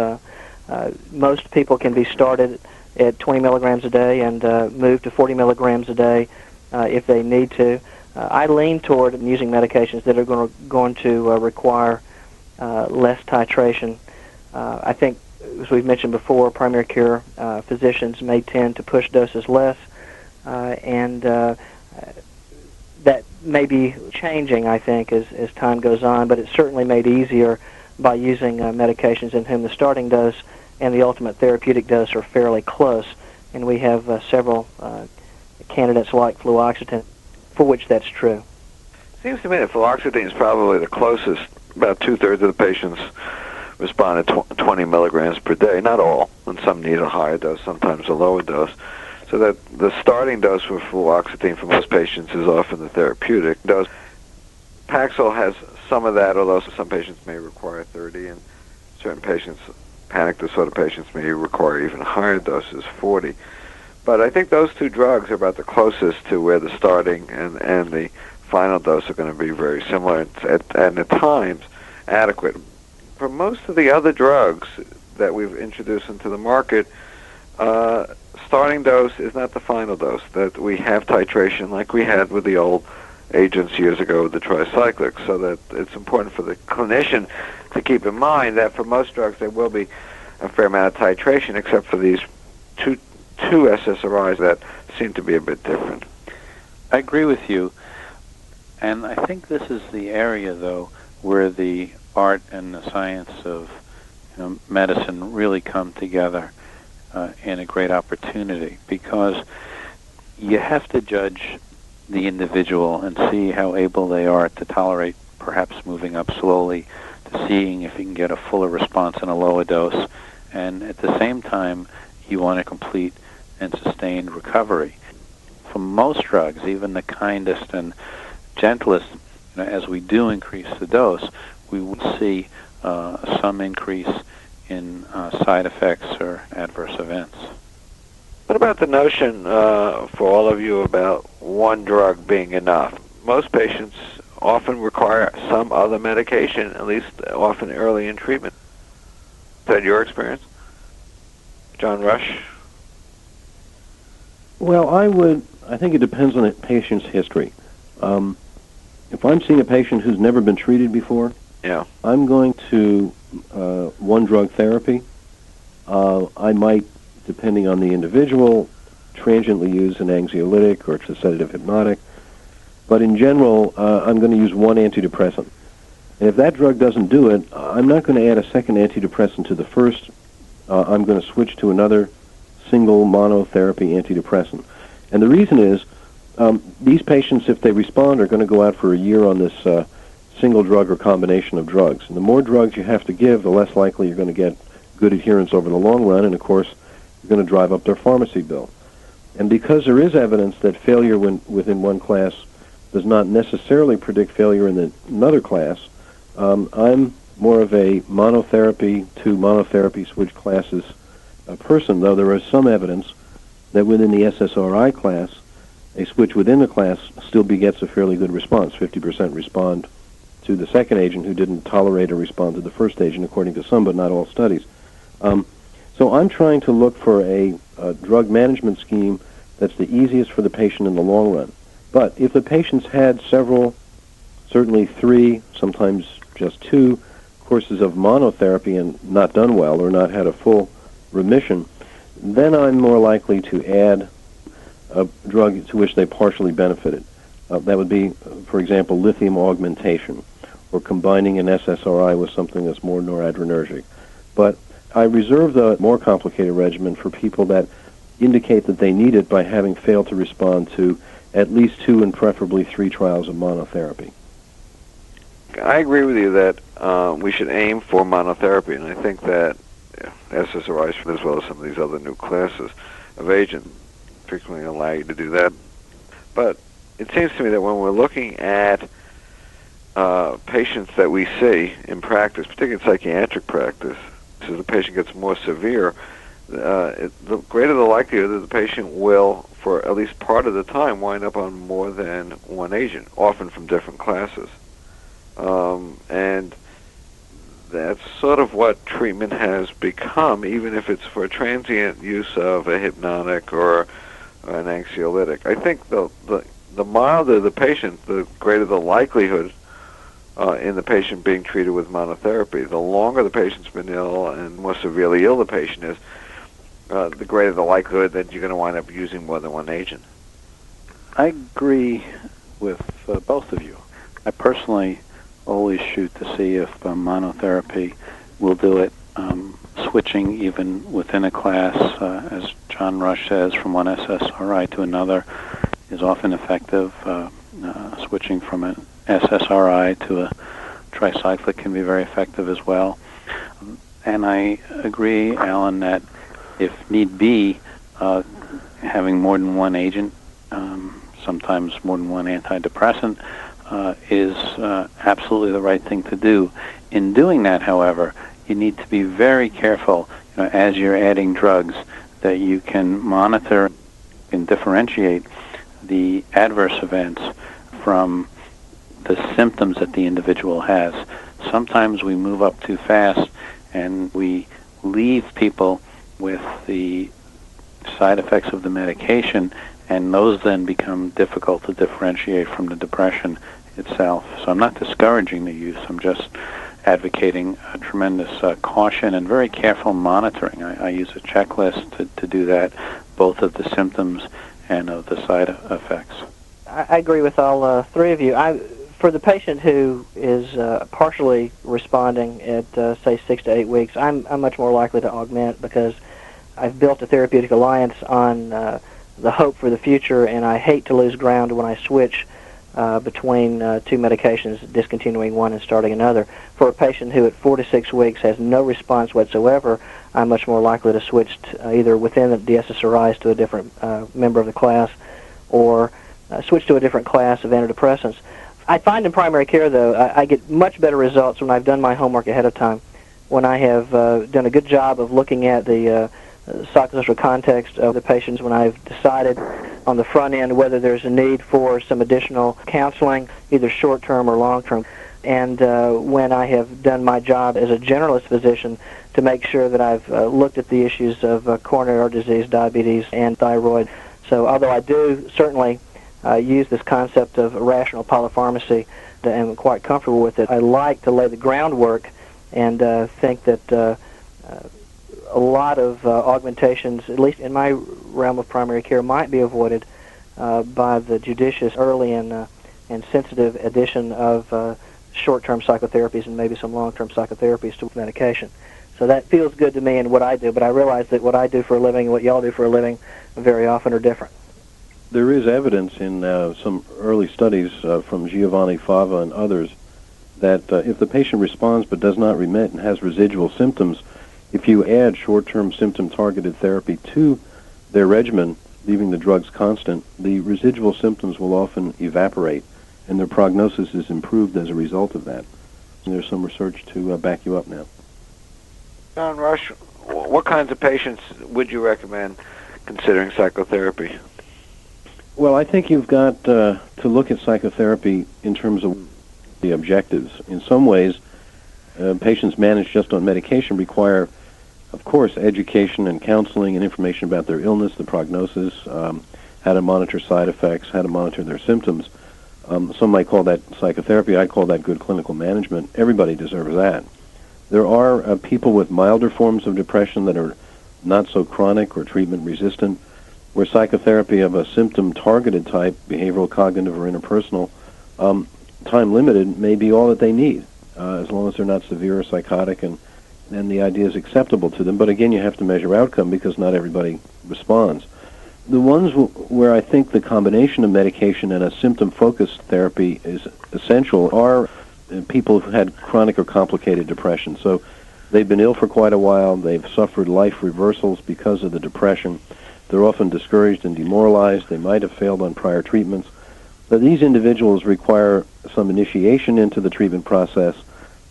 most people can be started at 20 milligrams a day and move to 40 milligrams a day if they need to. I lean toward using medications that are going to require less titration. I think, as we've mentioned before, primary care physicians may tend to push doses less, and that may be changing, I think, as time goes on, but it's certainly made easier by using medications in whom the starting dose and the ultimate therapeutic dose are fairly close, and we have several candidates like fluoxetine for which that's true. Seems to me that fluoxetine is probably the closest. About two-thirds of the patients respond at 20 milligrams per day. Not all, and some need a higher dose, sometimes a lower dose. So that the starting dose for fluoxetine for most patients is often the therapeutic dose. Paxil has some of that, although some patients may require 30, and certain patients, panic disorder patients, may require even higher doses, 40. But I think those two drugs are about the closest to where the starting and the final dose are going to be very similar and at times adequate. For most of the other drugs that we've introduced into the market, starting dose is not the final dose, that we have titration like we had with the old agents years ago with the tricyclics, so that it's important for the clinician to keep in mind that for most drugs there will be a fair amount of titration, except for these two SSRIs that seem to be a bit different. I agree with you, and I think this is the area, though, where the art and the science of medicine really come together in a great opportunity, because you have to judge the individual and see how able they are to tolerate perhaps moving up slowly, to seeing if you can get a fuller response in a lower dose, and at the same time, you want a complete and sustained recovery. For most drugs, even the kindest and gentlest, as we do increase the dose, we will see some increase in side effects or adverse events. What about the notion for all of you about one drug being enough? Most patients often require some other medication, at least often early in treatment. Is that your experience? John Rush? Well, I think it depends on the patient's history. If I'm seeing a patient who's never been treated before, yeah, I'm going to one-drug therapy. I might, depending on the individual, transiently use an anxiolytic or a sedative hypnotic. But in general, I'm going to use one antidepressant. And if that drug doesn't do it, I'm not going to add a second antidepressant to the first. I'm going to switch to another single monotherapy antidepressant. And the reason is, these patients, if they respond, are going to go out for a year on this single drug or combination of drugs. And the more drugs you have to give, the less likely you're going to get good adherence over the long run, and of course, you're going to drive up their pharmacy bill. And because there is evidence that failure within one class does not necessarily predict failure in another class, I'm more of a monotherapy to monotherapy switch classes person, though there is some evidence that within the SSRI class, a switch within the class still begets a fairly good response. 50% respond to the second agent who didn't tolerate or respond to the first agent, according to some, but not all studies. So I'm trying to look for a drug management scheme that's the easiest for the patient in the long run. But if the patient's had several, certainly 3, sometimes just 2, courses of monotherapy and not done well or not had a full remission, then I'm more likely to add a drug to which they partially benefited. That would be, for example, lithium augmentation, or combining an SSRI with something that's more noradrenergic. But I reserve the more complicated regimen for people that indicate that they need it by having failed to respond to at least 2 and preferably 3 trials of monotherapy. I agree with you that we should aim for monotherapy, and I think that SSRIs, as well as some of these other new classes of agents, frequently allow you to do that. But it seems to me that when we're looking at patients that we see in practice, particularly in psychiatric practice, as the patient gets more severe, the greater the likelihood that the patient will, for at least part of the time, wind up on more than one agent, often from different classes. And that's sort of what treatment has become, even if it's for transient use of a hypnotic or an anxiolytic. I think the milder the patient, the greater the likelihood in the patient being treated with monotherapy. The longer the patient's been ill and more severely ill the patient is, the greater the likelihood that you're going to wind up using more than one agent. I agree with both of you. I personally always shoot to see if monotherapy will do it. Switching even within a class, as John Rush says, from one SSRI to another is often effective. Switching from an SSRI to a tricyclic can be very effective as well. And I agree, Alan, that if need be, having more than one agent, sometimes more than one antidepressant, is absolutely the right thing to do. In doing that, however, you need to be very careful, as you're adding drugs, that you can monitor and differentiate the adverse events from the symptoms that the individual has. Sometimes we move up too fast and we leave people with the side effects of the medication, and those then become difficult to differentiate from the depression itself. So I'm not discouraging the use, I'm just advocating a tremendous caution and very careful monitoring. I use a checklist to do that, both of the symptoms and of the side effects. I agree with all 3 of you. For the patient who is partially responding at, say, 6 to 8 weeks, I'm much more likely to augment because I've built a therapeutic alliance on the hope for the future, and I hate to lose ground when I switch between two medications, discontinuing one and starting another. For a patient who at 4 to 6 weeks has no response whatsoever, I'm much more likely to switch either within the SSRIs to a different member of the class or switch to a different class of antidepressants. I find in primary care, though, I get much better results when I've done my homework ahead of time, when I have done a good job of looking at the psychosocial context of the patients, when I've decided on the front end whether there's a need for some additional counseling, either short-term or long-term, and when I have done my job as a generalist physician to make sure that I've looked at the issues of coronary artery disease, diabetes, and thyroid. So although I do certainly use this concept of rational polypharmacy and I'm quite comfortable with it, I like to lay the groundwork and think that a lot of augmentations, at least in my realm of primary care, might be avoided by the judicious, early, and sensitive addition of short-term psychotherapies and maybe some long-term psychotherapies to medication. So that feels good to me in what I do, but I realize that what I do for a living and what y'all do for a living very often are different. There is evidence in some early studies from Giovanni Fava and others that if the patient responds but does not remit and has residual symptoms, if you add short-term symptom-targeted therapy to their regimen, leaving the drugs constant, the residual symptoms will often evaporate, and their prognosis is improved as a result of that. And there's some research to back you up now. John Rush, what kinds of patients would you recommend considering psychotherapy? Well, I think you've got to look at psychotherapy in terms of the objectives. In some ways, patients managed just on medication require, of course, education and counseling and information about their illness, the prognosis, how to monitor side effects, how to monitor their symptoms. Some might call that psychotherapy. I call that good clinical management. Everybody deserves that. There are people with milder forms of depression that are not so chronic or treatment-resistant, where psychotherapy of a symptom-targeted type, behavioral, cognitive, or interpersonal, time-limited, may be all that they need, as long as they're not severe or psychotic, and the idea is acceptable to them. But again, you have to measure outcome because not everybody responds. The ones where I think the combination of medication and a symptom-focused therapy is essential are people who've had chronic or complicated depression. So they've been ill for quite a while, they've suffered life reversals because of the depression, they're often discouraged and demoralized, they might have failed on prior treatments. So these individuals require some initiation into the treatment process,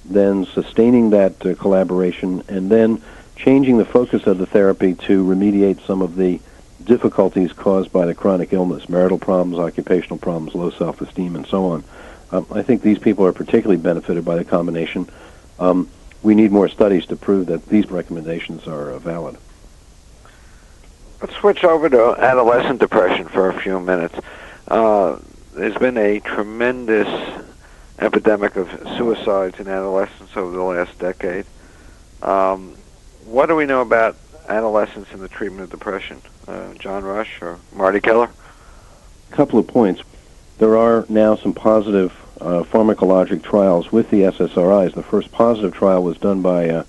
then sustaining that collaboration, and then changing the focus of the therapy to remediate some of the difficulties caused by the chronic illness, marital problems, occupational problems, low self-esteem, and so on. I think these people are particularly benefited by the combination. We need more studies to prove that these recommendations are valid. Let's switch over to adolescent depression for a few minutes. There's been a tremendous epidemic of suicides in adolescents over the last decade. What do we know about adolescents in the treatment of depression? John Rush or Marty Keller? A couple of points. There are now some positive pharmacologic trials with the SSRIs. The first positive trial was done by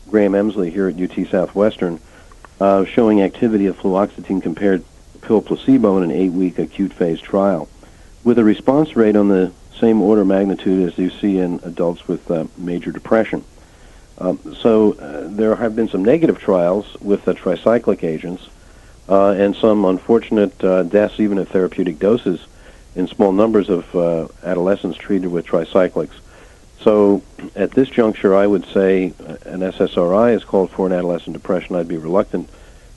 Graham Emsley here at UT Southwestern, showing activity of fluoxetine compared to pill placebo in an 8-week acute phase trial, with a response rate on the same order of magnitude as you see in adults with major depression. So there have been some negative trials with tricyclic agents and some unfortunate deaths even at therapeutic doses in small numbers of adolescents treated with tricyclics. So at this juncture, I would say an SSRI is called for in adolescent depression. I'd be reluctant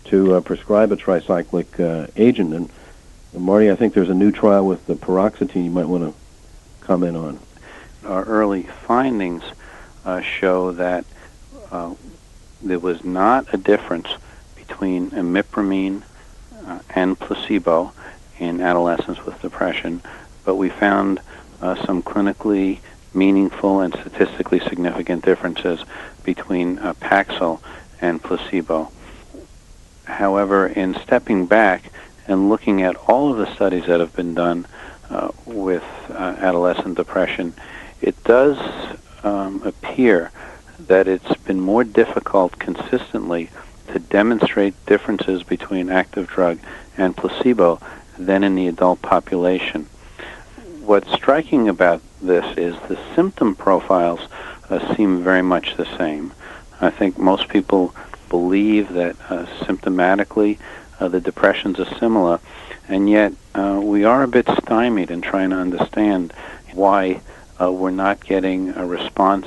to prescribe a tricyclic agent. And Marty, I think there's a new trial with the paroxetine you might want to comment on. Our early findings show that there was not a difference between imipramine and placebo in adolescents with depression, but we found some clinically meaningful and statistically significant differences between Paxil and placebo. However, in stepping back and looking at all of the studies that have been done with adolescent depression, it does appear that it's been more difficult consistently to demonstrate differences between active drug and placebo than in the adult population. what's striking about this is the symptom profiles seem very much the same. I think most people believe that symptomatically the depressions are similar, and yet we are a bit stymied in trying to understand why we're not getting a response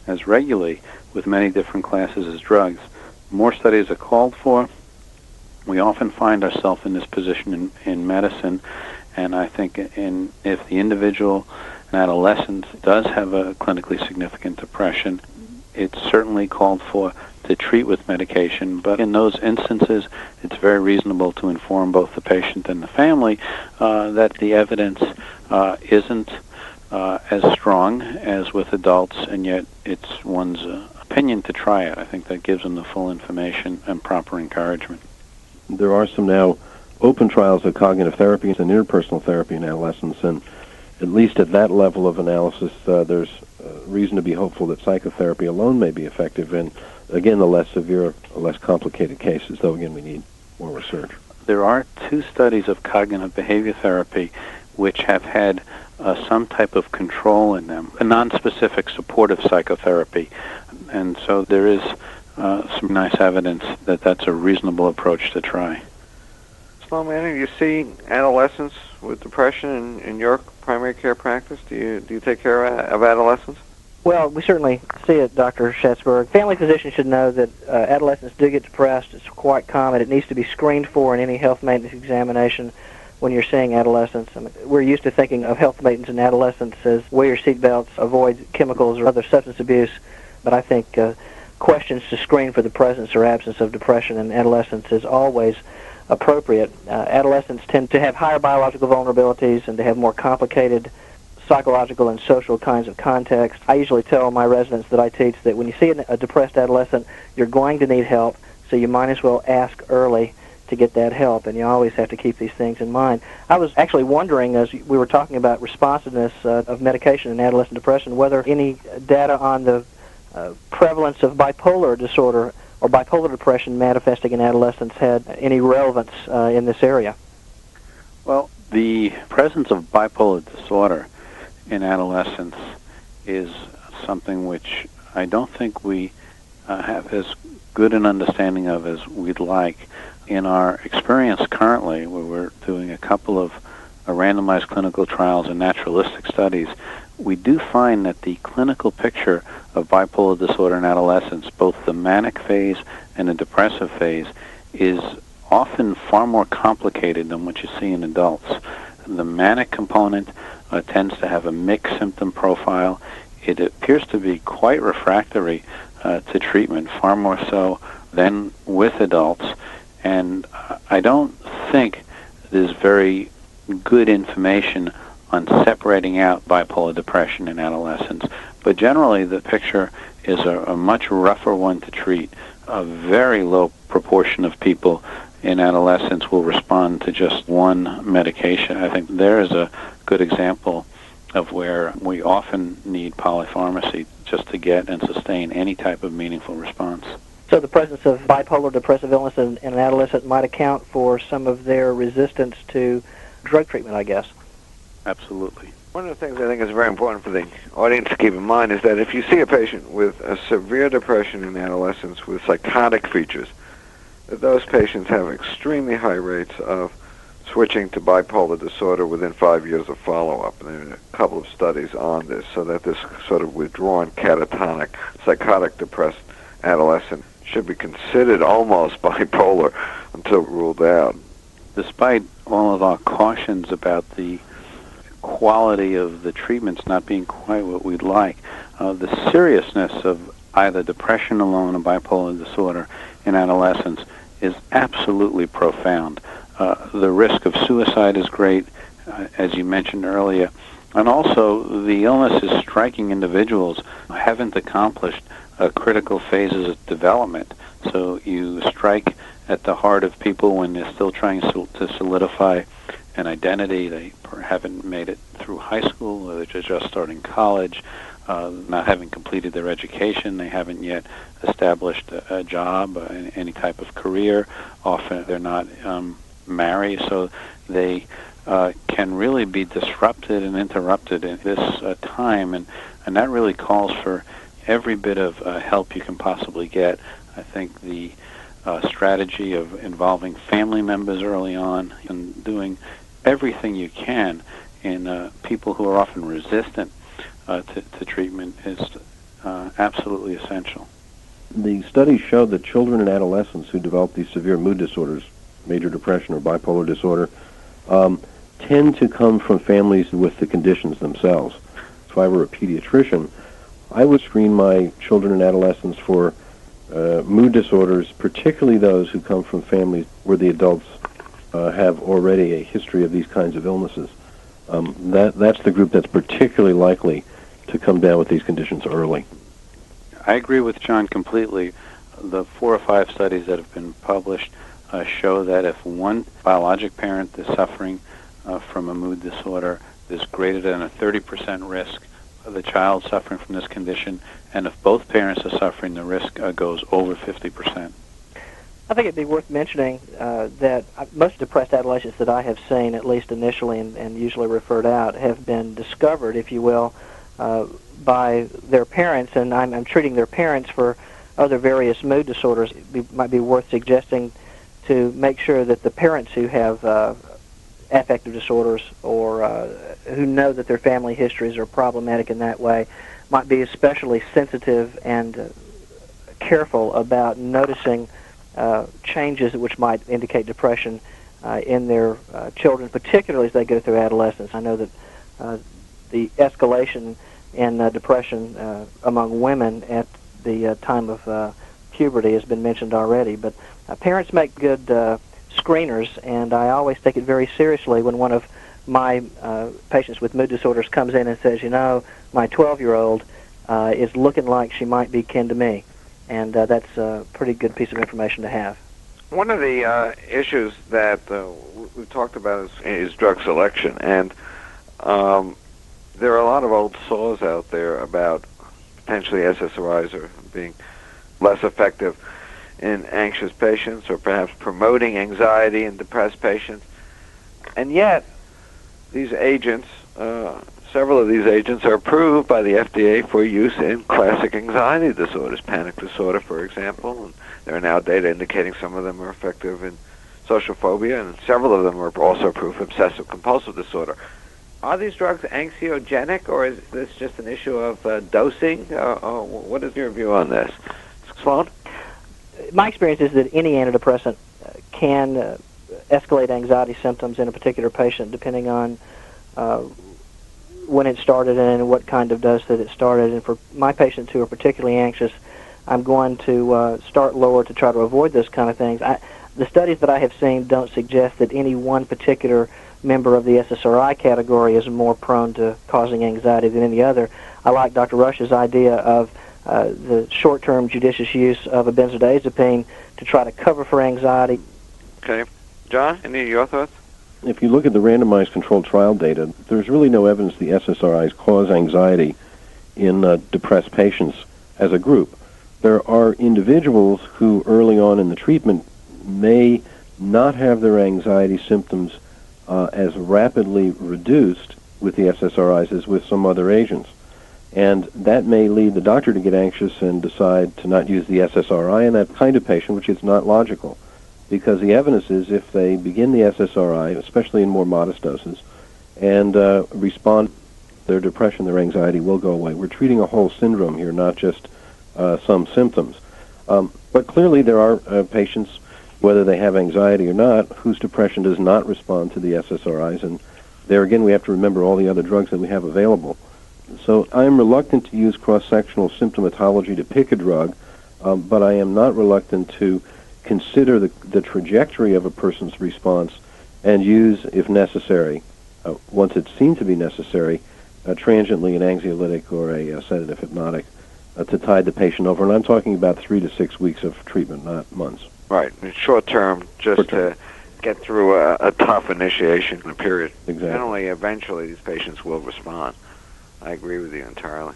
as regularly with many different classes as drugs. More studies are called for. We often find ourselves in this position in medicine, and I think if the individual, an adolescent, does have a clinically significant depression, it's certainly called for to treat with medication. But in those instances, it's very reasonable to inform both the patient and the family that the evidence isn't as strong as with adults, and yet it's one's opinion to try it. I think that gives them the full information and proper encouragement. There are some now open trials of cognitive therapy and interpersonal therapy in adolescents, and at least at that level of analysis, there's reason to be hopeful that psychotherapy alone may be effective in, again, the less severe, less complicated cases, though, again, we need more research. There are 2 studies of cognitive behavior therapy which have had some type of control in them, a non-specific supportive psychotherapy, and so there is some nice evidence that that's a reasonable approach to try. Sloan Manning, do you see adolescents with depression in your primary care practice? Do you take care of adolescents? Well, we certainly see it, Dr. Schatzberg. Family physicians should know that adolescents do get depressed. It's quite common. It needs to be screened for in any health maintenance examination when you're seeing adolescents. I mean, we're used to thinking of health maintenance in adolescents as wear your seatbelts, avoid chemicals or other substance abuse, but I think questions to screen for the presence or absence of depression in adolescents is always appropriate. Adolescents tend to have higher biological vulnerabilities and to have more complicated psychological and social kinds of contexts. I usually tell my residents that I teach that when you see a depressed adolescent, you're going to need help, so you might as well ask early to get that help, and you always have to keep these things in mind. I was actually wondering, as we were talking about responsiveness of medication in adolescent depression, whether any data on the prevalence of bipolar disorder or bipolar depression manifesting in adolescents had any relevance in this area. Well, the presence of bipolar disorder in adolescence is something which I don't think we have as good an understanding of as we'd like. In our experience currently, where we're doing a couple of randomized clinical trials and naturalistic studies, we do find that the clinical picture of bipolar disorder in adolescents, both the manic phase and the depressive phase, is often far more complicated than what you see in adults. The manic component tends to have a mixed symptom profile. It appears to be quite refractory to treatment, far more so than with adults. And I don't think there's very good information on separating out bipolar depression in adolescents. But generally, the picture is a much rougher one to treat. A very low proportion of people in adolescence will respond to just one medication. I think there is a good example of where we often need polypharmacy just to get and sustain any type of meaningful response. So the presence of bipolar depressive illness in an adolescent might account for some of their resistance to drug treatment, I guess. Absolutely. One of the things I think is very important for the audience to keep in mind is that if you see a patient with a severe depression in adolescence with psychotic features, that those patients have extremely high rates of switching to bipolar disorder within 5 years of follow-up. And there are a couple of studies on this, so that this sort of withdrawn, catatonic, psychotic depressed adolescent should be considered almost bipolar until ruled out. Despite all of our cautions about the quality of the treatments not being quite what we'd like, the seriousness of either depression alone or bipolar disorder in adolescents is absolutely profound. The risk of suicide is great, as you mentioned earlier, and also the illness is striking individuals who haven't accomplished critical phases of development. So you strike at the heart of people when they're still trying to solidify an identity. They haven't made it through high school, or they're just starting college, not having completed their education. They haven't yet established a job, any type of career. Often they're not married, so they can really be disrupted and interrupted in this time, and that really calls for every bit of help you can possibly get. I think the strategy of involving family members early on and doing everything you can in people who are often resistant to treatment is absolutely essential. The studies showed that children and adolescents who develop these severe mood disorders, major depression or bipolar disorder, tend to come from families with the conditions themselves. So if I were a pediatrician, I would screen my children and adolescents for mood disorders, particularly those who come from families where the adults have already a history of these kinds of illnesses. That's the group that's particularly likely to come down with these conditions early. I agree with John completely. The 4 or 5 studies that have been published show that if one biologic parent is suffering from a mood disorder, there's greater than a 30% risk of the child suffering from this condition, and if both parents are suffering, the risk goes over 50%. I think it'd be worth mentioning that most depressed adolescents that I have seen, at least initially and usually referred out, have been discovered, if you will, by their parents, and I'm treating their parents for other various mood disorders. It might be worth suggesting to make sure that the parents who have affective disorders or who know that their family histories are problematic in that way might be especially sensitive and careful about noticing changes which might indicate depression in their children, particularly as they go through adolescence. I know that the escalation in depression among women at the time of puberty has been mentioned already, but parents make good screeners, and I always take it very seriously when one of my patients with mood disorders comes in and says, you know, my 12-year-old is looking like she might be kin to me, and that's a pretty good piece of information to have. One of the issues that we've talked about is drug selection, and there are a lot of old saws out there about potentially SSRIs are being less effective in anxious patients or perhaps promoting anxiety in depressed patients. And yet, these agents, several of these agents are approved by the FDA for use in classic anxiety disorders, panic disorder, for example. And there are now data indicating some of them are effective in social phobia, and several of them are also approved for obsessive-compulsive disorder. Are these drugs anxiogenic, or is this just an issue of dosing? What is your view on this? Sloan? My experience is that any antidepressant can escalate anxiety symptoms in a particular patient depending on when it started and what kind of dose that it started. And for my patients who are particularly anxious, I'm going to start lower to try to avoid those kind of things. The studies that I have seen don't suggest that any one particular member of the SSRI category is more prone to causing anxiety than any other. I like Dr. Rush's idea of the short-term judicious use of a benzodiazepine to try to cover for anxiety. Okay. John, any of your thoughts? If you look at the randomized controlled trial data, there's really no evidence the SSRIs cause anxiety in depressed patients as a group. There are individuals who early on in the treatment may not have their anxiety symptoms as rapidly reduced with the SSRIs as with some other agents. And that may lead the doctor to get anxious and decide to not use the SSRI in that kind of patient, which is not logical. Because the evidence is if they begin the SSRI, especially in more modest doses, and respond, their depression, their anxiety will go away. We're treating a whole syndrome here, not just some symptoms. But clearly there are patients, whether they have anxiety or not, whose depression does not respond to the SSRIs. And there again, we have to remember all the other drugs that we have available. So I'm reluctant to use cross-sectional symptomatology to pick a drug, but I am not reluctant to consider the trajectory of a person's response and use, if necessary, once it's seen to be necessary, transiently an anxiolytic or a sedative hypnotic to tide the patient over. And I'm talking about 3 to 6 weeks of treatment, not months. Right, short term, just to get through a tough initiation period. Exactly. And only eventually these patients will respond. I agree with you entirely.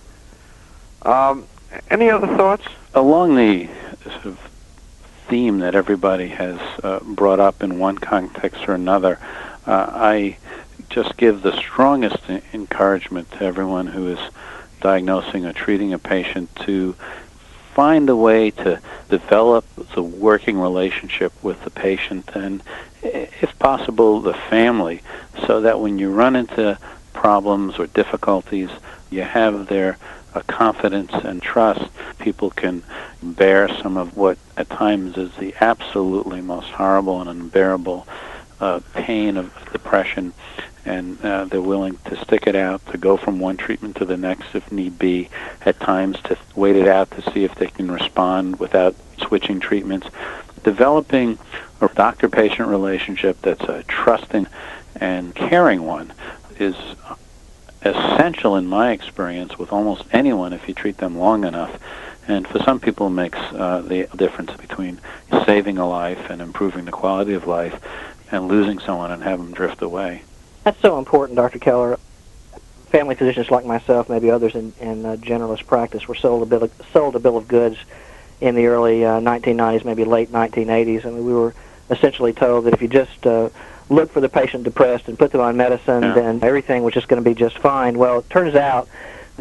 Any other thoughts? Along the sort of theme that everybody has brought up in one context or another, I just give the strongest encouragement to everyone who is diagnosing or treating a patient to find a way to develop the working relationship with the patient and, if possible, the family, so that when you run into problems or difficulties, you have their confidence and trust. People can bear some of what at times is the absolutely most horrible and unbearable pain of depression, and they're willing to stick it out, to go from one treatment to the next if need be, at times to wait it out to see if they can respond without switching treatments. Developing a doctor-patient relationship that's a trusting and caring one is essential in my experience with almost anyone if you treat them long enough. And for some people it makes the difference between saving a life and improving the quality of life and losing someone and have them drift away. That's so important, Dr. Keller. Family physicians like myself, maybe others in generalist practice, were sold a bill of goods in the early 1990s, maybe late 1980s, and we were essentially told that if you just look for the patient depressed and put them on medicine, then everything was just going to be just fine. Well, it turns out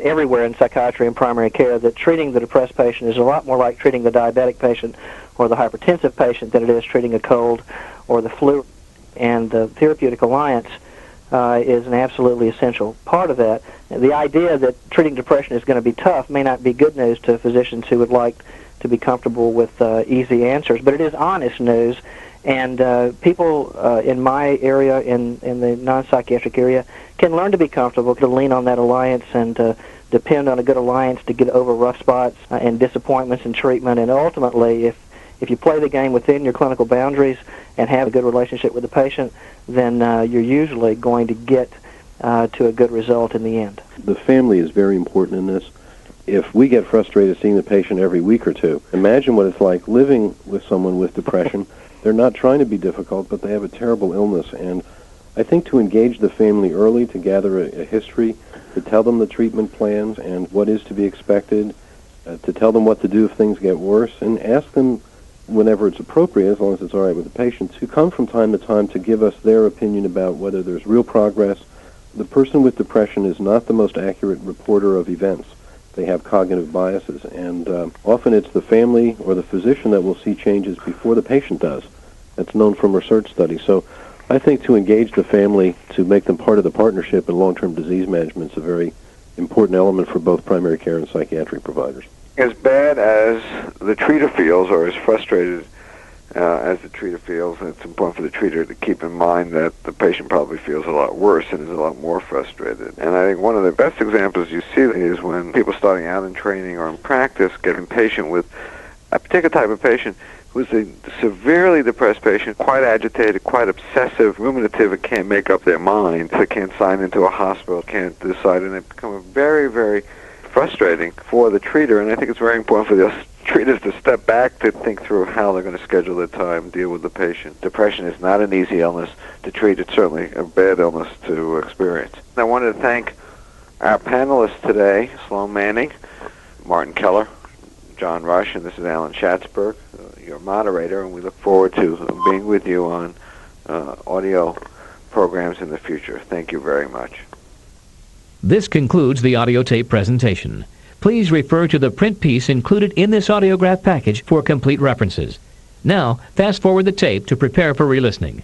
everywhere in psychiatry and primary care that treating the depressed patient is a lot more like treating the diabetic patient or the hypertensive patient than it is treating a cold or the flu. And the therapeutic alliance is an absolutely essential part of that. The idea that treating depression is going to be tough may not be good news to physicians who would like to be comfortable with easy answers, but it is honest news. And people in my area, in the non-psychiatric area, can learn to be comfortable, to lean on that alliance and depend on a good alliance to get over rough spots and disappointments in treatment. And ultimately, if you play the game within your clinical boundaries and have a good relationship with the patient, then you're usually going to get to a good result in the end. The family is very important in this. If we get frustrated seeing the patient every week or two, imagine what it's like living with someone with depression. They're not trying to be difficult, but they have a terrible illness. And I think to engage the family early, to gather a history, to tell them the treatment plans and what is to be expected, to tell them what to do if things get worse, and ask them whenever it's appropriate, as long as it's all right with the patient, to come from time to time to give us their opinion about whether there's real progress. The person with depression is not the most accurate reporter of events. They have cognitive biases, and often it's the family or the physician that will see changes before the patient does. That's known from research studies. So I think to engage the family, to make them part of the partnership in long-term disease management is a very important element for both primary care and psychiatric providers. As bad as the treater feels, or as frustrated as the treater feels, it's important for the treater to keep in mind that the patient probably feels a lot worse and is a lot more frustrated. And I think one of the best examples you see is when people starting out in training or in practice get impatient with a particular type of patient who's a severely depressed patient, quite agitated, quite obsessive, ruminative, and can't make up their mind. They can't sign into a hospital, can't decide, and it becomes very, very frustrating for the treater. And I think it's very important for the treaters to step back to think through how they're going to schedule their time, deal with the patient. Depression is not an easy illness to treat. It's certainly a bad illness to experience. I wanted to thank our panelists today, Sloan Manning, Martin Keller, John Rush, and this is Alan Schatzberg, your moderator, and we look forward to being with you on audio programs in the future. Thank you very much. This concludes the audio tape presentation. Please refer to the print piece included in this audiograph package for complete references. Now, fast forward the tape to prepare for re-listening.